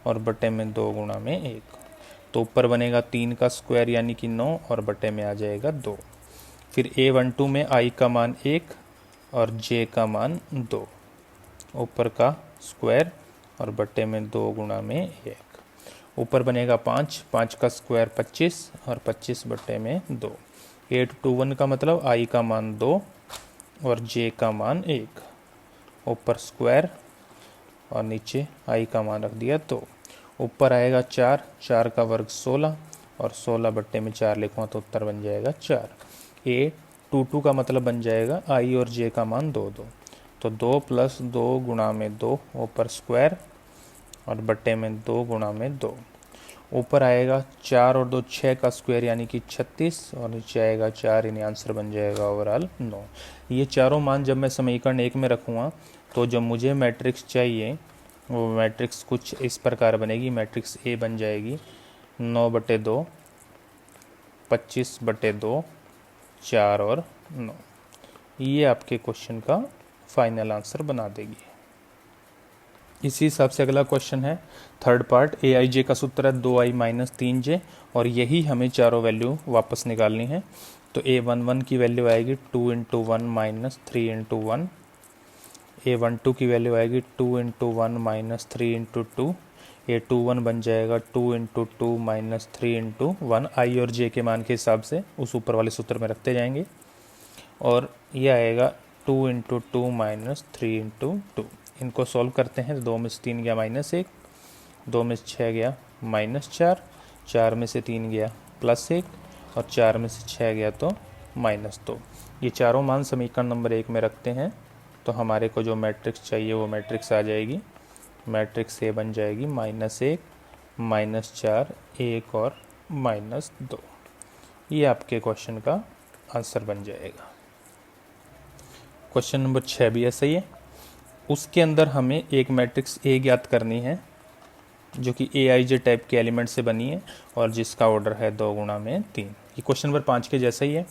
और बटे में 2 गुणा में 1, तो ऊपर बनेगा 3 का स्क्वायर यानी कि 9 और बटे में आ जाएगा 2। फिर A12 में i का मान 1 और j का मान 2, ऊपर का स्क्वायर और बटे में 2 गुणा में 1, ऊपर बनेगा 5, 5 का स्क्वायर 25 और 25 बटे में 2। 821 का मतलब i का मान 2 और j का मान 1, ऊपर स्क्वायर और नीचे i का मान रख दिया 2। ऊपर आएगा 4, 4 का वर्ग 16 और 16 बट्टे में 4 लिखूँगा तो उत्तर बन जाएगा 4। A22 का मतलब बन जाएगा i और j का मान 2 2, तो 2 प्लस 2 गुणा में 2 ऊपर स्क्वायर और बट्टे में 2 गुणा में 2। ऊपर आएगा 4 और 2 6 का स्क्वायर यानी कि 36 और नीचे आएगा 4, यानी आंसर बन जाएगा ओवरऑल 9। ये चारों मान जब मैं समीकरण 1 में रखूँगा तो जो मुझे मैट्रिक्स चाहिए वो मैट्रिक्स कुछ इस प्रकार बनेगी। मैट्रिक्स ए बन जाएगी 9/2 25/2 4 और 9। ये आपके क्वेश्चन का फाइनल आंसर बना देगी। इसी हिसाब से अगला क्वेश्चन है थर्ड पार्ट। ए आई जे का सूत्र है 2i माइनस 3j और यही हमें चारों वैल्यू वापस निकालनी है। तो A11 की वैल्यू आएगी 2 × 1 माइनस 3 × 1। A12 की वैल्यू आएगी 2 × 1 माइनस 3 × 2। A21 बन जाएगा 2 × 2 माइनस 3 × 1। आई और जे के मान के हिसाब से उस ऊपर वाले सूत्र में रखते जाएंगे और ये आएगा 2 × 2 माइनस 3 × 2। इनको सॉल्व करते हैं, 2 में से 3 गया -1, 2 में से 6 गया -4, 4 में से 3 गया +1 और 4 में से 6 गया तो -2। ये चारों मान समीकरण नंबर 1 में रखते हैं तो हमारे को जो मैट्रिक्स चाहिए वो मैट्रिक्स आ जाएगी। मैट्रिक्स ए बन जाएगी -1 -4 1 और -2। ये आपके क्वेश्चन का आंसर बन जाएगा। क्वेश्चन नंबर 6 भी ऐसा ही है। उसके अंदर हमें एक मैट्रिक्स ए ज्ञात करनी है जो कि ए आई जे टाइप के एलिमेंट से बनी है और जिसका ऑर्डर है 2 गुणा में 3। ये क्वेश्चन नंबर 5 के जैसा ही है।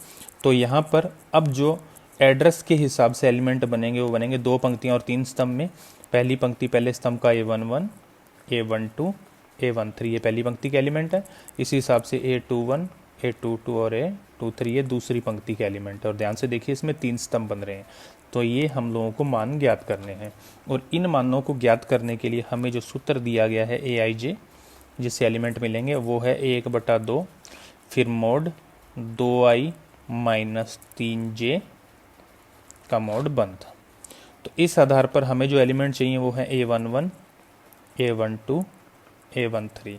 तो यहाँ पर अब जो एड्रेस के हिसाब से एलिमेंट बनेंगे वो बनेंगे 2 पंक्तियाँ और 3 स्तंभ में। पहली पंक्ति पहले स्तंभ का A11 A12 A13 ये पहली पंक्ति के एलिमेंट है। इसी हिसाब से A21 A22 और A23 ये दूसरी पंक्ति के एलिमेंट है। और ध्यान से देखिए इसमें 3 स्तंभ बन रहे हैं। तो ये हम लोगों को मान ज्ञात करने हैं और इन मानों को ज्ञात करने के लिए हमें जो सूत्र दिया गया है ए आई जे जिससे एलिमेंट मिलेंगे वो है 1/2 फिर मोड 2i माइनस 3j का मोड बंद। तो इस आधार पर हमें जो एलिमेंट चाहिए वो है A11 A12 A13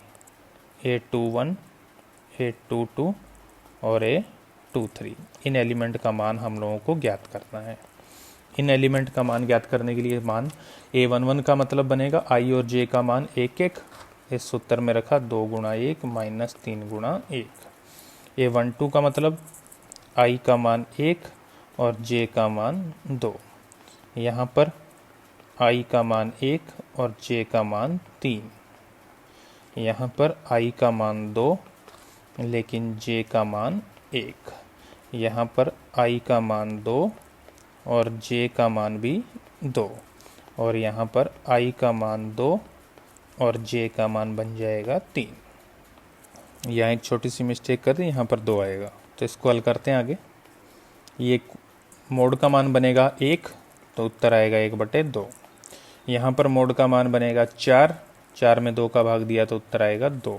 A21 A22 और A23। इन एलिमेंट का मान हम लोगों को ज्ञात करना है। इन एलिमेंट का मान ज्ञात करने के लिए मान A11 का मतलब बनेगा i और j का मान 1 इस सूत्र में रखा 2 गुणा 1 माइनस 3 गुणा 1। A12 का मतलब i का मान 1 और j का मान 2। यहाँ पर i का मान 1 और j का मान 3। यहाँ पर i का मान 2 लेकिन j का मान 1। यहाँ पर i का मान 2 और j का मान भी 2 और यहाँ पर i का मान 2 और j का मान बन जाएगा 3। यहाँ एक छोटी सी मिस्टेक कर दी, यहाँ पर 2 आएगा, तो इसको हल करते हैं आगे। ये मोड का मान बनेगा 1, तो उत्तर आएगा 1/2। यहाँ पर मोड का मान बनेगा 4, 4 में 2 का भाग दिया तो उत्तर आएगा 2।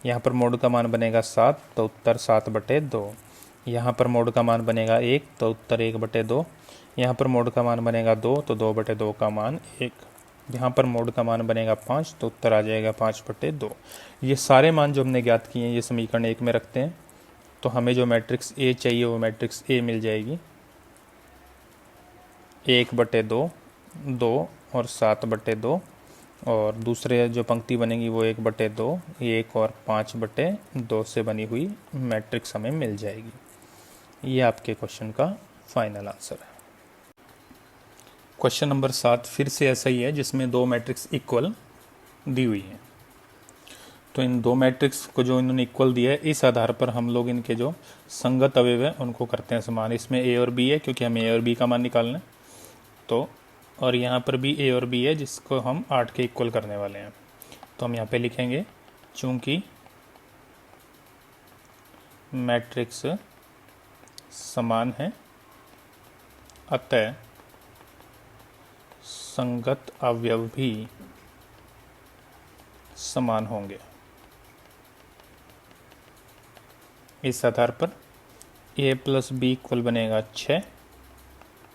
यहाँ पर मोड का मान बनेगा 7, तो उत्तर 7/2। यहाँ पर मोड का मान बनेगा 1, तो उत्तर 1/2। यहाँ पर मोड का मान बनेगा 2, तो 2/2 का मान 1। यहाँ पर मोड का मान बनेगा 5, तो उत्तर आ जाएगा 5/2। ये सारे मान जो हमने ज्ञात किए हैं ये समीकरण 1 में रखते हैं, तो हमें जो मैट्रिक्स ए चाहिए वो मैट्रिक्स ए मिल जाएगी। 1/2, 2 और 7/2, और दूसरे जो पंक्ति बनेगी वो 1/2, 1 और 5/2 से बनी हुई मैट्रिक्स हमें मिल जाएगी। ये आपके क्वेश्चन का फाइनल आंसर है। क्वेश्चन नंबर 7 फिर से ऐसा ही है, जिसमें 2 मैट्रिक्स इक्वल दी हुई हैं। तो इन 2 मैट्रिक्स को जो इन्होंने इक्वल दिया है, इस आधार पर हम लोग इनके जो संगत अवयव है उनको करते हैं समान। इसमें ए और बी है, क्योंकि हमें ए और बी का मान निकालना है, तो और यहाँ पर भी ए और बी है जिसको हम 8 के इक्वल करने वाले हैं। तो हम यहाँ पे लिखेंगे, चूंकि मैट्रिक्स समान है अतः संगत अवयव भी समान होंगे। इस आधार पर a प्लस बी इक्वल बनेगा 6,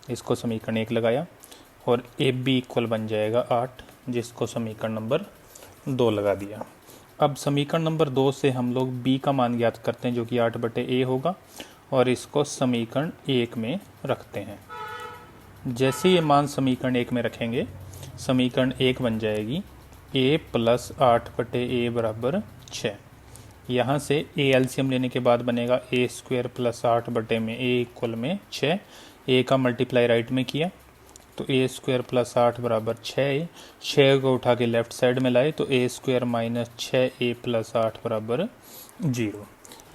इसको समीकरण 1 लगाया, और ए बी इक्वल बन जाएगा 8, जिसको समीकरण नंबर 2 लगा दिया। अब समीकरण नंबर 2 से हम लोग b का मान ज्ञात करते हैं, जो कि 8/a होगा, और इसको समीकरण 1 में रखते हैं। जैसे ये मान समीकरण 1 में रखेंगे, समीकरण 1 बन जाएगी a प्लस 8/a बराबर 6। यहाँ से a एलसीएम लेने के बाद बनेगा a² प्लस 8/a में a इक्वल में 6, a का मल्टीप्लाई राइट में किया तो a² प्लस 8 बराबर 6। 6 को उठा के लेफ्ट साइड में लाए तो a² माइनस 6a प्लस 8 बराबर 0।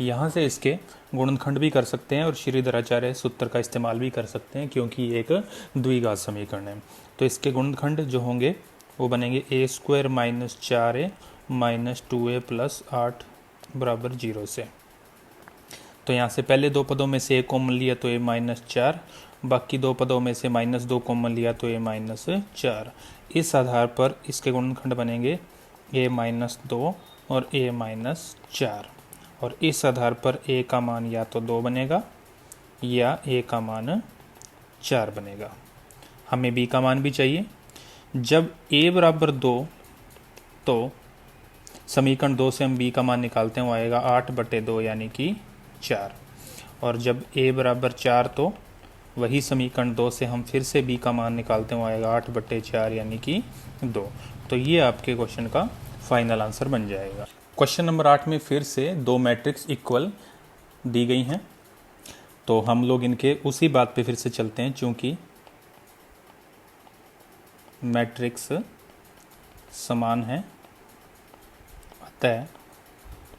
यहाँ से इसके गुणनखंड भी कर सकते हैं और श्रीधराचार्य सूत्र का इस्तेमाल भी कर सकते हैं, क्योंकि ये एक द्विघात समीकरण है। तो इसके गुणनखंड जो होंगे वो बनेंगे a² minus 4a minus 2a plus 8 बराबर 0 से। तो यहाँ से पहले 2 पदों में से a कॉमन लिया तो a माइनस 4, बाकी 2 पदों में से -2 कॉमन लिया तो a माइनस 4। इस आधार पर इसके गुणनखंड बनेंगे a माइनस 2 और a माइनस 4, और इस आधार पर a का मान या तो 2 बनेगा या a का मान 4 बनेगा। हमें b का मान भी चाहिए। जब a बराबर 2 तो समीकरण 2 से हम b का मान निकालते हैं, वो आएगा 8/2 यानी कि 4। और जब a बराबर 4 तो वही समीकरण 2 से हम फिर से b का मान निकालते हैं, वो आएगा 8/4 यानी कि 2। तो ये आपके क्वेश्चन का फाइनल आंसर बन जाएगा। क्वेश्चन नंबर 8 में फिर से 2 मैट्रिक्स इक्वल दी गई हैं, तो हम लोग इनके उसी बात पे फिर से चलते हैं। चूंकि मैट्रिक्स समान है अतः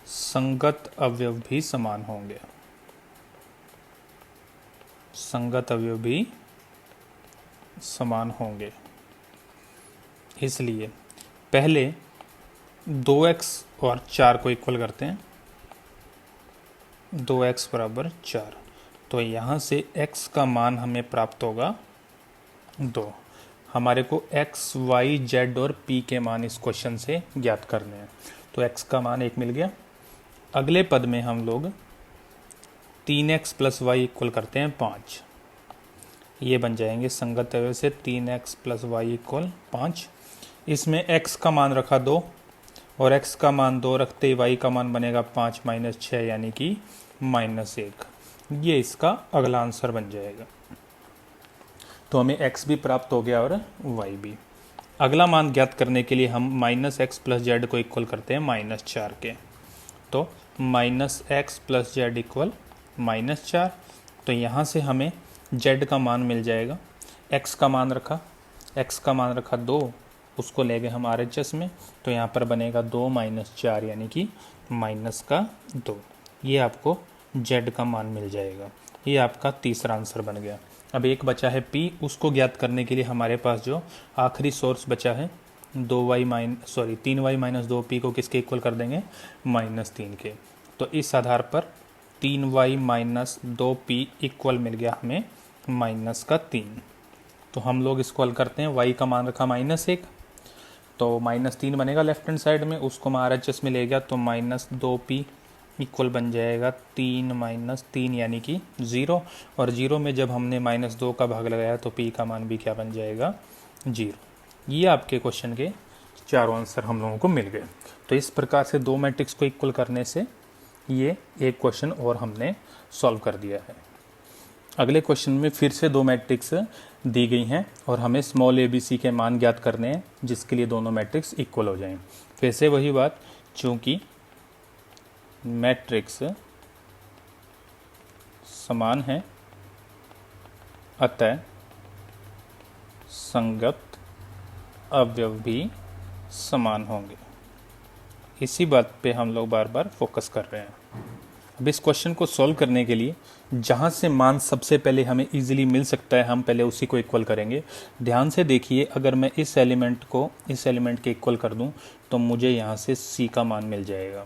संगत अवयव भी समान होंगे। संगत अवयव भी समान होंगे, इसलिए पहले 2x और 4 को इक्वल करते हैं। 2x बराबर 4, तो यहाँ से x का मान हमें प्राप्त होगा 2। हमारे को x, y, z और p के मान इस क्वेश्चन से ज्ञात करने हैं। तो x का मान 1 मिल गया। अगले पद में हम लोग 3x प्लस वाई इक्वल करते हैं 5। ये बन जाएंगे संगत अवयव से 3x प्लस वाई इक्वल 5। इसमें x का मान रखा 2 और x का मान 2 रखते ही y का मान बनेगा 5 माइनस 6 यानी कि -1। ये इसका अगला आंसर बन जाएगा। तो हमें x भी प्राप्त हो गया और y भी। अगला मान ज्ञात करने के लिए हम -x प्लस जेड को इक्वल करते हैं -4 के। तो -x प्लस जेड इक्वल -4। तो यहाँ से हमें z का मान मिल जाएगा। x का मान रखा 2, उसको ले गए हम RHS में, तो यहाँ पर बनेगा 2 - 4 यानी कि -2। ये आपको z का मान मिल जाएगा। ये आपका तीसरा आंसर बन गया। अब एक बचा है p, उसको ज्ञात करने के लिए हमारे पास जो आखिरी सोर्स बचा है 3y - 2p को किसके इक्वल कर देंगे? -3 के। तो इस आधार पर 3y माइनस 2p इक्वल मिल गया हमें -3। तो हम लोग इसको हल करते हैं। y का मान रखा -1, तो -3 बनेगा लेफ्ट हैंड साइड में, उसको हम RHS में ले गया तो -2p इक्वल बन जाएगा 3 - 3 यानी कि 0। और 0 में जब हमने -2 का भाग लगाया तो p का मान भी क्या बन जाएगा, 0। ये आपके क्वेश्चन के चारों आंसर हम लोगों को मिल गए। तो इस प्रकार से दो मैट्रिक्स को इक्वल करने से ये एक क्वेश्चन और हमने सॉल्व कर दिया है। अगले क्वेश्चन में फिर से दो मैट्रिक्स दी गई हैं और हमें स्मॉल abc के मान ज्ञात करने हैं, जिसके लिए दोनों मैट्रिक्स इक्वल हो जाएं। फिर से वही बात, चूंकि मैट्रिक्स समान है अतः संगत अवयव भी समान होंगे। इसी बात पे हम लोग बार बार फोकस कर रहे हैं। अब इस क्वेश्चन को सॉल्व करने के लिए जहाँ से मान सबसे पहले हमें इजीली मिल सकता है हम पहले उसी को इक्वल करेंगे। ध्यान से देखिए, अगर मैं इस एलिमेंट को इस एलिमेंट के इक्वल कर दूं तो मुझे यहाँ से c का मान मिल जाएगा।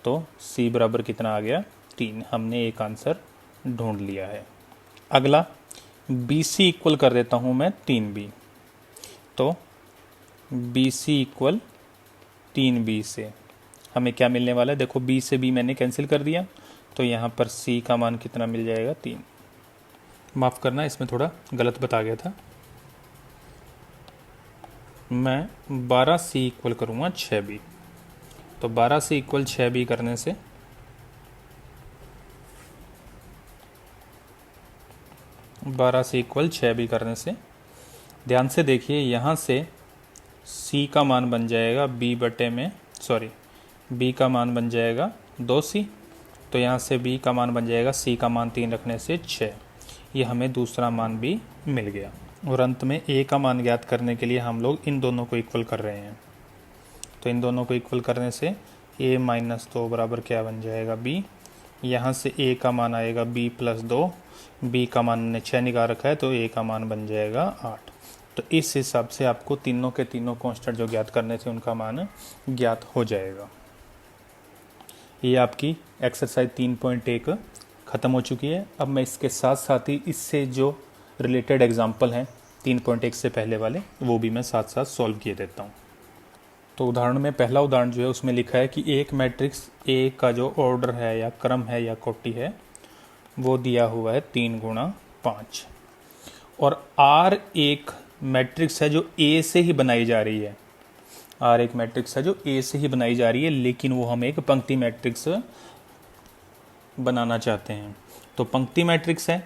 तो c बराबर कितना आ गया, 3। हमने एक आंसर ढूंढ लिया है। अगला BC इक्वल कर देता हूँ मैं 3b। तो BC इक्वल 3b से हमें क्या मिलने वाला है, देखो b से b मैंने कैंसिल कर दिया, तो यहाँ पर c का मान कितना मिल जाएगा, 3। माफ़ करना, इसमें थोड़ा गलत बता गया था। मैं 12c इक्वल करूँगा 6b। तो 12c इक्वल 6b करने से 12c इक्वल 6b करने से ध्यान से देखिए, यहाँ से c का मान बन जाएगा b का मान बन जाएगा 2c। तो यहाँ से b का मान बन जाएगा, c का मान 3 रखने से 6। ये हमें दूसरा मान भी मिल गया। और अंत में a का मान ज्ञात करने के लिए हम लोग इन दोनों को इक्वल कर रहे हैं। तो इन दोनों को इक्वल करने से a - 2 बराबर क्या बन जाएगा, b। यहाँ से a का मान आएगा b + 2, b का मान ने 6 निकाल रखा है तो a का मान बन जाएगा 8। तो इस हिसाब से आपको तीनों के तीनों कांस्टेंट जो ज्ञात करने थे उनका मान ज्ञात हो जाएगा। ये आपकी एक्सरसाइज 3.1 ख़त्म हो चुकी है। अब मैं इसके साथ साथ ही इससे जो रिलेटेड एग्जाम्पल हैं 3.1 से पहले वाले, वो भी मैं साथ साथ सॉल्व किए देता हूँ। तो उदाहरण में पहला उदाहरण जो है उसमें लिखा है कि एक मैट्रिक्स A का जो ऑर्डर है या क्रम है या कोटि है वो दिया हुआ है 3 × 5, और R एक मैट्रिक्स है जो A से ही बनाई जा रही है। R एक मैट्रिक्स है जो A से ही बनाई जा रही है, लेकिन वो हम एक पंक्ति मैट्रिक्स बनाना चाहते हैं। तो पंक्ति मैट्रिक्स है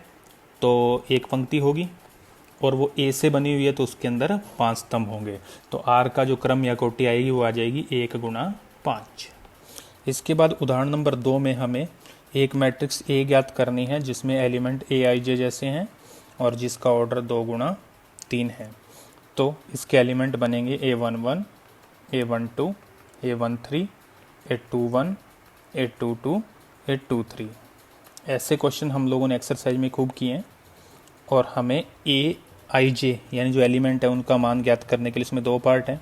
तो एक पंक्ति होगी और वो A से बनी हुई है तो उसके अंदर 5 स्तंभ होंगे। तो R का जो क्रम या कोटि आएगी वो आ जाएगी 1 × 5। इसके बाद उदाहरण नंबर 2 में हमें एक मैट्रिक्स A ज्ञात करनी है जिसमें एलिमेंट Aij जैसे हैं और जिसका ऑर्डर 2 × 3 है। तो इसके एलिमेंट बनेंगे A11, A12, A13, A21, A22, A23। ऐसे क्वेश्चन हम लोगों ने एक्सरसाइज में खूब किए हैं। और हमें Aij यानी जो एलिमेंट है उनका मान ज्ञात करने के लिए इसमें 2 पार्ट हैं।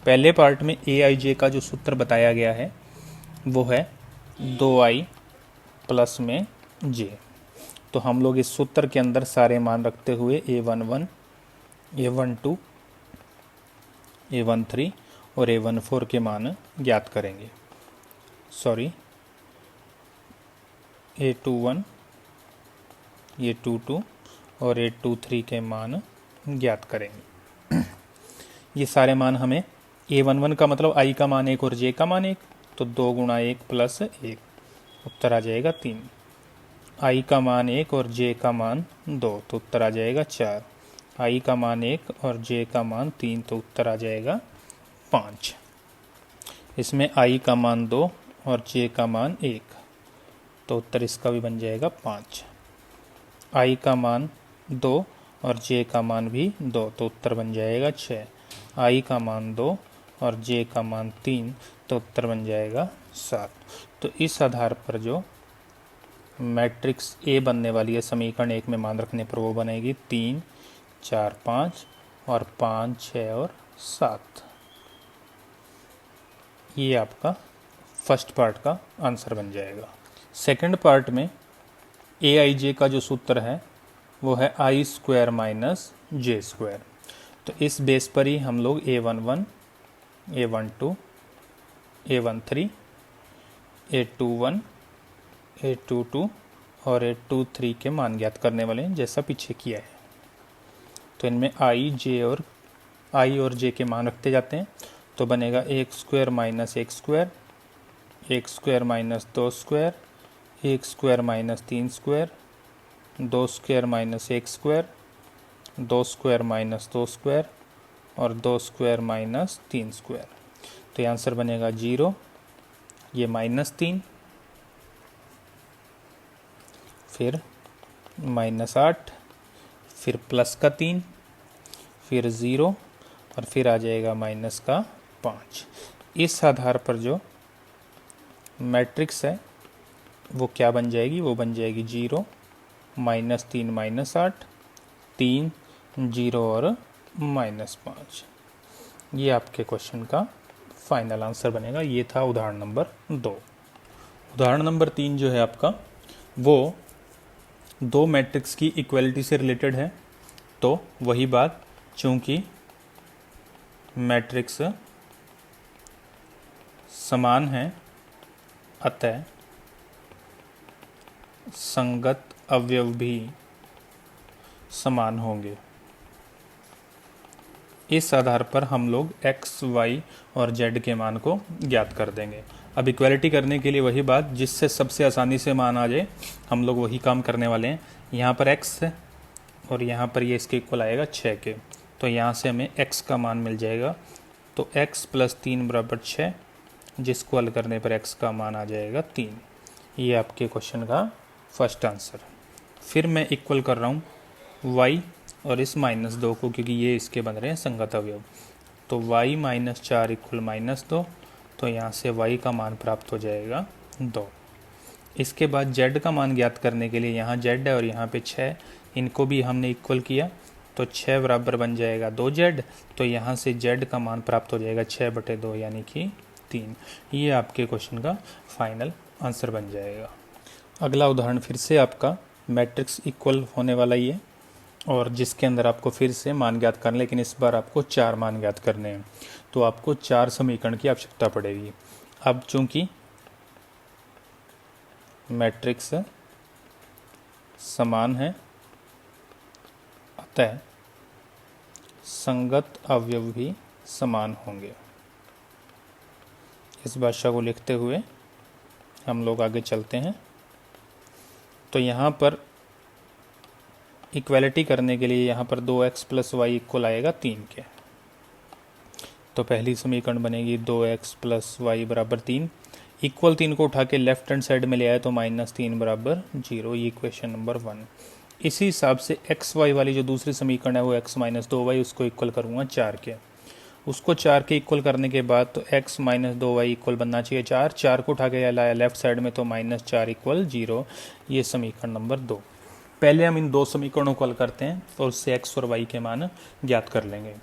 पहले पार्ट में Aij का जो सूत्र बताया गया है वो है 2i + में j। तो हम लोग इस सूत्र के अंदर सारे मान रखते हुए A11, A12, A13 और A14 के मान ज्ञात करेंगे। A21, A22 और A23 के मान ज्ञात करेंगे। ये सारे मान हमें A11 का मतलब i का मान 1 और j का मान 1, तो 2 × 1 + 1, उत्तर आ जाएगा 3। i का मान 1 और j का मान 2, तो उत्तर आ जाएगा 4। i का मान 1 और j का मान 3, तो उत्तर आ जाएगा 5। इसमें i का मान 2 और j का मान 1, तो उत्तर इसका भी बन जाएगा 5। i का मान 2 और j का मान भी 2, तो उत्तर बन जाएगा 6। i का मान 2 और j का मान 3, तो उत्तर बन जाएगा 7। तो इस आधार पर जो मैट्रिक्स A बनने वाली है समीकरण 1 में मान रखने पर वो बनेगी 3, 4, 5 और 5, 6 और 7। ये आपका फर्स्ट पार्ट का आंसर बन जाएगा। सेकंड पार्ट में ए आई जे का जो सूत्र है वो है आई स्क्वायर माइनस जे स्क्वायर। तो इस बेस पर ही हम लोग A11, A12, A13, A21, A22 और A23 के मान ज्ञात करने वाले हैं, जैसा पीछे किया है। तो इनमें आई और जे के मान रखते जाते हैं। तो बनेगा एक स्क्वायर माइनस एक स्क्वायर, एक स्क्वायर माइनस दो स्क्वायर, एक स्क्वायर माइनस तीन स्क्वायर, दो स्क्वायर माइनस एक स्क्वायर, दो स्क्वायर माइनस दो स्क्वायर और दो स्क्वायर माइनस तीन स्क्वायर। तो ये आंसर बनेगा 0, ये -3, फिर -8, फिर प्लस का 3, फिर 0 और फिर आ जाएगा -5। इस आधार पर जो मैट्रिक्स है वो क्या बन जाएगी, वो बन जाएगी 0, -3, -8, 3, 0 और -5। ये आपके क्वेश्चन का फाइनल आंसर बनेगा। ये था उदाहरण नंबर 2। उदाहरण नंबर 3 जो है आपका वो दो मैट्रिक्स की इक्वलिटी से रिलेटेड है। तो वही बात, चूंकि मैट्रिक्स समान है अतः संगत अवयव भी समान होंगे। इस आधार पर हम लोग x, y और z के मान को ज्ञात कर देंगे। अब इक्वालिटी करने के लिए वही बात, जिससे सबसे आसानी से मान आ जाए, हम लोग वही काम करने वाले हैं। यहाँ पर x है और यहाँ पर ये इसके इक्वल आएगा 6 के। तो यहाँ से हमें x का मान मिल जाएगा। तो x + 3 = 6, जिसको हल करने पर x का मान आ जाएगा 3। ये आपके क्वेश्चन का फर्स्ट आंसर। फिर मैं इक्वल कर रहा हूँ y और इस -2 को, क्योंकि ये इसके बन रहे हैं संगत अवयव। तो y - 4 = -2। तो यहाँ से y का मान प्राप्त हो जाएगा 2। इसके बाद z का मान ज्ञात करने के लिए यहाँ z है और यहाँ पे 6, इनको भी हमने इक्वल किया। तो 6 बराबर बन जाएगा 2z। तो यहाँ से z का मान प्राप्त हो जाएगा 6/2 यानी कि 3। ये आपके क्वेश्चन का फाइनल आंसर बन जाएगा। अगला उदाहरण फिर से आपका मैट्रिक्स इक्वल होने वाला ही है और जिसके अंदर आपको फिर से मान ज्ञात करना, लेकिन इस बार आपको 4 मान ज्ञात करने हैं। तो आपको 4 समीकरण की आवश्यकता पड़ेगी। अब चूंकि मैट्रिक्स समान है अतः संगत अवयव भी समान होंगे। इस भाषा को लिखते हुए हम लोग आगे चलते हैं। तो यहाँ पर इक्वालिटी करने के लिए यहाँ पर 2x + y इक्वल आएगा 3 के। तो पहली समीकरण बनेगी 2x + y = 3। इक्वल 3 को उठा के लेफ्ट हैंड साइड में ले आए तो -3 = 0। ये इक्वेशन नंबर 1। इसी हिसाब से x y वाली जो दूसरी समीकरण है वो x - 2y, उसको इक्वल करूँगा 4 के। उसको 4 के इक्वल करने के बाद तो x - 2y इक्वल बनना चाहिए 4। 4 को उठा के लाया लेफ्ट साइड में तो -4 = 0। ये समीकरण नंबर 2। पहले हम इन दो समीकरणों को हल करते हैं और उससे x और y के मान ज्ञात कर लेंगे।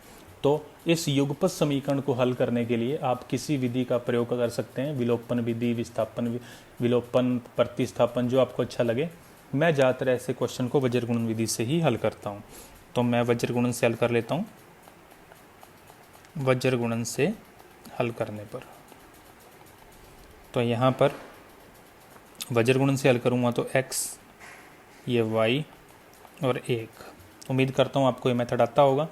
तो इस युगपत समीकरण को हल करने के लिए आप किसी विधि का प्रयोग कर सकते हैं, विलोपन विधि, विस्थापन, विलोपन, प्रतिस्थापन, जो आपको अच्छा लगे। मैं ज़्यादातर ऐसे क्वेश्चन को वज्र गुणन विधि से ही हल करता हूँ। तो मैं वज्र गुणन से हल कर लेता हूँ। वज्र गुणन से हल करने पर तो यहाँ पर वज्र गुणन से हल करूँगा तो x, ये y और 1। उम्मीद करता हूँ आपको ये मेथड आता होगा।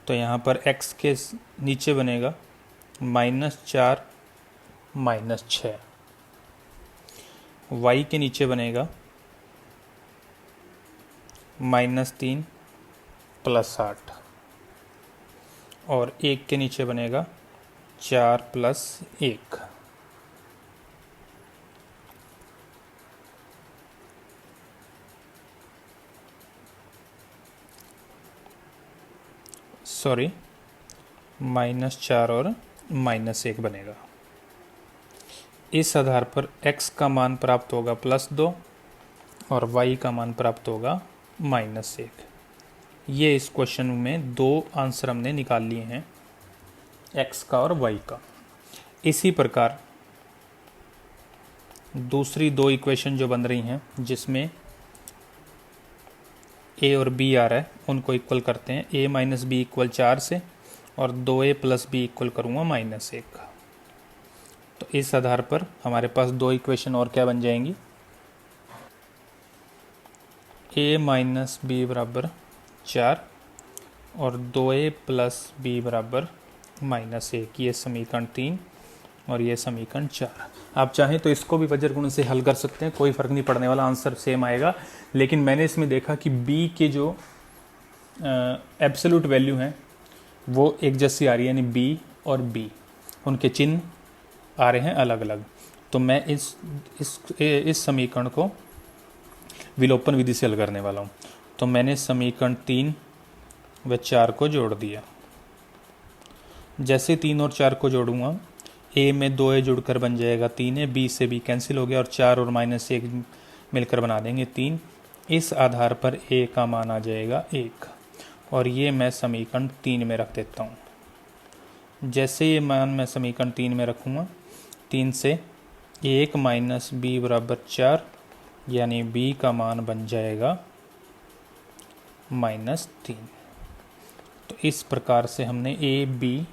तो यहाँ पर x के नीचे बनेगा -4 -6, y के नीचे बनेगा -3 + 8 और 1 के नीचे बनेगा 4 + 1। सॉरी, -4 और -1 बनेगा। इस आधार पर x का मान प्राप्त होगा +2 और y का मान प्राप्त होगा -1। ये इस क्वेश्चन में दो आंसर हमने निकाल लिए हैं, x का और y का। इसी प्रकार दूसरी दो इक्वेशन जो बन रही हैं जिसमें ए और बी आ रहा है उनको इक्वल करते हैं। ए माइनस बी इक्वल 4 से, और 2a प्लस बी इक्वल करूँगा -1। तो इस आधार पर हमारे पास दो इक्वेशन और क्या बन जाएंगी, a माइनस बी बराबर 4 और 2a प्लस बी बराबर -1। ये समीकरण 3 और ये समीकरण 4। आप चाहें तो इसको भी वज्र गुण से हल कर सकते हैं, कोई फ़र्क नहीं पड़ने वाला, आंसर सेम आएगा। लेकिन मैंने इसमें देखा कि b के जो एब्सोल्यूट वैल्यू हैं वो एक जैसी आ रही है, यानी b और b उनके चिन्ह आ रहे हैं अलग अलग। तो मैं इस समीकरण को विलोपन विधि से हल करने वाला हूँ। तो मैंने समीकरण 3 व 4 को जोड़ दिया। जैसे 3 और 4 को जोड़ूंगा, a में 2a जुड़कर बन जाएगा 3a, b से b कैंसिल हो गया, और 4 और -1 मिलकर बना देंगे 3। इस आधार पर a का मान आ जाएगा 1, और ये मैं समीकरण 3 में रख देता हूँ। जैसे ये मान मैं समीकरण 3 में रखूँगा, 3 से 1 माइनस बी बराबर 4, यानी b का मान बन जाएगा -3। तो इस प्रकार से हमने a, b,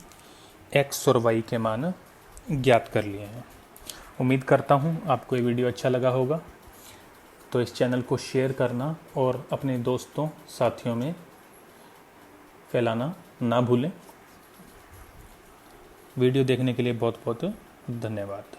x और y के मान ज्ञात कर लिए हैं। उम्मीद करता हूँ आपको ये वीडियो अच्छा लगा होगा। तो इस चैनल को शेयर करना और अपने दोस्तों साथियों में फैलाना ना भूलें। वीडियो देखने के लिए बहुत बहुत धन्यवाद।